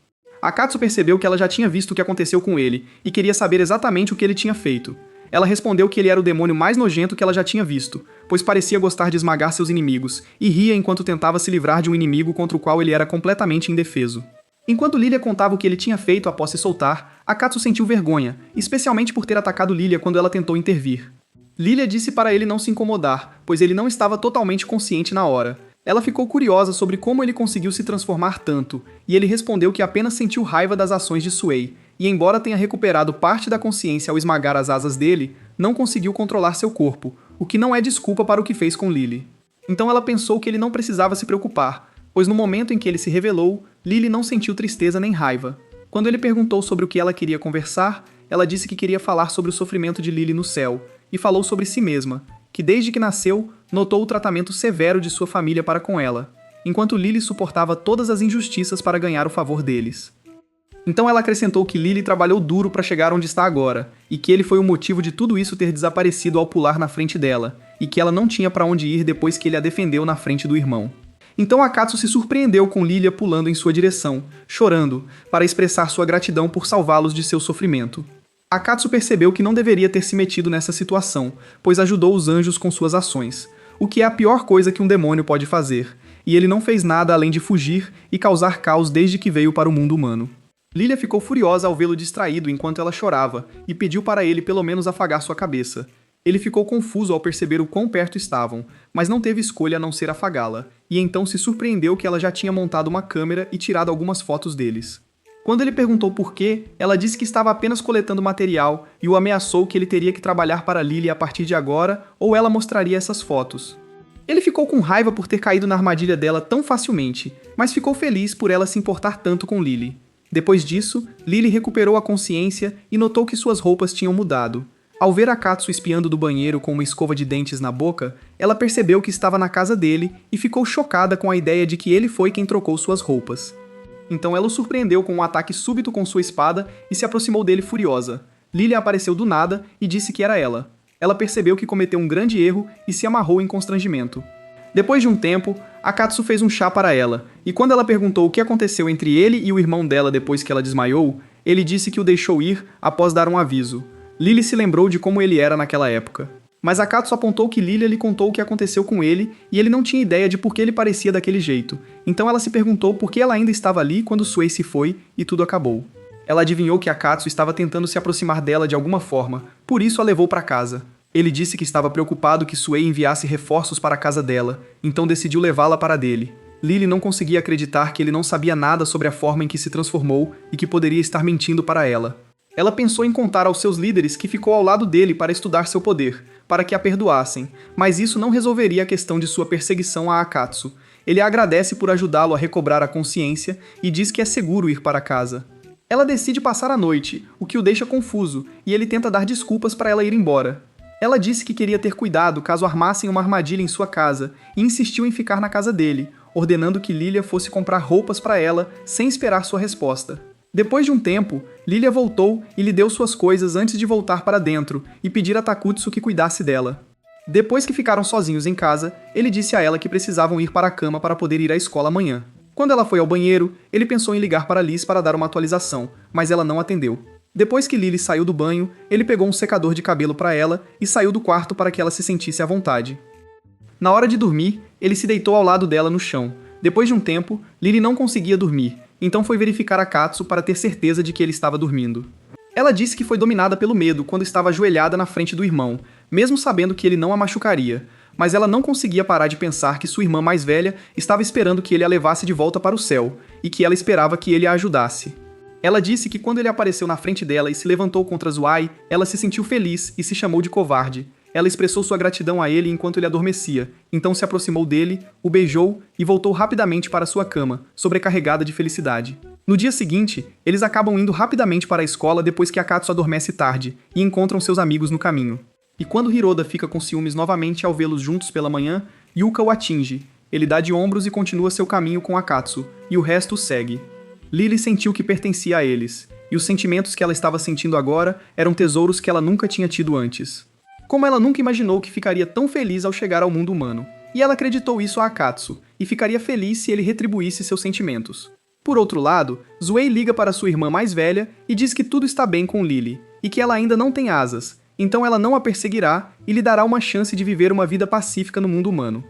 Akatsu percebeu que ela já tinha visto o que aconteceu com ele, e queria saber exatamente o que ele tinha feito. Ela respondeu que ele era o demônio mais nojento que ela já tinha visto, pois parecia gostar de esmagar seus inimigos, e ria enquanto tentava se livrar de um inimigo contra o qual ele era completamente indefeso. Enquanto Lilia contava o que ele tinha feito após se soltar, Akatsu sentiu vergonha, especialmente por ter atacado Lilia quando ela tentou intervir. Lilia disse para ele não se incomodar, pois ele não estava totalmente consciente na hora. Ela ficou curiosa sobre como ele conseguiu se transformar tanto, e ele respondeu que apenas sentiu raiva das ações de Suei, e embora tenha recuperado parte da consciência ao esmagar as asas dele, não conseguiu controlar seu corpo, o que não é desculpa para o que fez com Lily. Então ela pensou que ele não precisava se preocupar, pois no momento em que ele se revelou, Lily não sentiu tristeza nem raiva. Quando ele perguntou sobre o que ela queria conversar, ela disse que queria falar sobre o sofrimento de Lily no céu, e falou sobre si mesma, que desde que nasceu, notou o tratamento severo de sua família para com ela, enquanto Lily suportava todas as injustiças para ganhar o favor deles. Então ela acrescentou que Lily trabalhou duro para chegar onde está agora, e que ele foi o motivo de tudo isso ter desaparecido ao pular na frente dela, e que ela não tinha para onde ir depois que ele a defendeu na frente do irmão. Então Akatsu se surpreendeu com Lilia pulando em sua direção, chorando, para expressar sua gratidão por salvá-los de seu sofrimento. Akatsu percebeu que não deveria ter se metido nessa situação, pois ajudou os anjos com suas ações, o que é a pior coisa que um demônio pode fazer, e ele não fez nada além de fugir e causar caos desde que veio para o mundo humano. Lilia ficou furiosa ao vê-lo distraído enquanto ela chorava, e pediu para ele pelo menos afagar sua cabeça. Ele ficou confuso ao perceber o quão perto estavam, mas não teve escolha a não ser afagá-la, e então se surpreendeu que ela já tinha montado uma câmera e tirado algumas fotos deles. Quando ele perguntou por quê, ela disse que estava apenas coletando material e o ameaçou que ele teria que trabalhar para Lily a partir de agora ou ela mostraria essas fotos. Ele ficou com raiva por ter caído na armadilha dela tão facilmente, mas ficou feliz por ela se importar tanto com Lily. Depois disso, Lily recuperou a consciência e notou que suas roupas tinham mudado. Ao ver Akatsu espiando do banheiro com uma escova de dentes na boca, ela percebeu que estava na casa dele e ficou chocada com a ideia de que ele foi quem trocou suas roupas. Então ela o surpreendeu com um ataque súbito com sua espada e se aproximou dele furiosa. Lily apareceu do nada e disse que era ela. Ela percebeu que cometeu um grande erro e se amarrou em constrangimento. Depois de um tempo, Akatsu fez um chá para ela, e quando ela perguntou o que aconteceu entre ele e o irmão dela depois que ela desmaiou, ele disse que o deixou ir após dar um aviso. Lily se lembrou de como ele era naquela época. Mas Akatsu apontou que Lily lhe contou o que aconteceu com ele e ele não tinha ideia de por que ele parecia daquele jeito. Então ela se perguntou por que ela ainda estava ali quando Suei se foi e tudo acabou. Ela adivinhou que Akatsu estava tentando se aproximar dela de alguma forma, por isso a levou para casa. Ele disse que estava preocupado que Suei enviasse reforços para a casa dela, então decidiu levá-la para dele. Lily não conseguia acreditar que ele não sabia nada sobre a forma em que se transformou e que poderia estar mentindo para ela. Ela pensou em contar aos seus líderes que ficou ao lado dele para estudar seu poder, para que a perdoassem, mas isso não resolveria a questão de sua perseguição a Akatsu. Ele a agradece por ajudá-lo a recobrar a consciência e diz que é seguro ir para casa. Ela decide passar a noite, o que o deixa confuso, e ele tenta dar desculpas para ela ir embora. Ela disse que queria ter cuidado caso armassem uma armadilha em sua casa e insistiu em ficar na casa dele, ordenando que Lilia fosse comprar roupas para ela sem esperar sua resposta. Depois de um tempo, Lilia voltou e lhe deu suas coisas antes de voltar para dentro e pedir a Takutsu que cuidasse dela. Depois que ficaram sozinhos em casa, ele disse a ela que precisavam ir para a cama para poder ir à escola amanhã. Quando ela foi ao banheiro, ele pensou em ligar para Liz para dar uma atualização, mas ela não atendeu. Depois que Lily saiu do banho, ele pegou um secador de cabelo para ela e saiu do quarto para que ela se sentisse à vontade. Na hora de dormir, ele se deitou ao lado dela no chão. Depois de um tempo, Lily não conseguia dormir, então foi verificar Akatsu para ter certeza de que ele estava dormindo. Ela disse que foi dominada pelo medo quando estava ajoelhada na frente do irmão, mesmo sabendo que ele não a machucaria, mas ela não conseguia parar de pensar que sua irmã mais velha estava esperando que ele a levasse de volta para o céu, e que ela esperava que ele a ajudasse. Ela disse que quando ele apareceu na frente dela e se levantou contra Zwei, ela se sentiu feliz e se chamou de covarde. Ela expressou sua gratidão a ele enquanto ele adormecia, então se aproximou dele, o beijou e voltou rapidamente para sua cama, sobrecarregada de felicidade. No dia seguinte, eles acabam indo rapidamente para a escola depois que Akatsu adormece tarde e encontram seus amigos no caminho. E quando Hiroda fica com ciúmes novamente ao vê-los juntos pela manhã, Yuka o atinge. Ele dá de ombros e continua seu caminho com Akatsu, e o resto o segue. Lily sentiu que pertencia a eles, e os sentimentos que ela estava sentindo agora eram tesouros que ela nunca tinha tido antes. Como ela nunca imaginou que ficaria tão feliz ao chegar ao mundo humano, e ela acreditou isso a Akatsu, e ficaria feliz se ele retribuísse seus sentimentos. Por outro lado, Zwei liga para sua irmã mais velha e diz que tudo está bem com Lily, e que ela ainda não tem asas, então ela não a perseguirá e lhe dará uma chance de viver uma vida pacífica no mundo humano.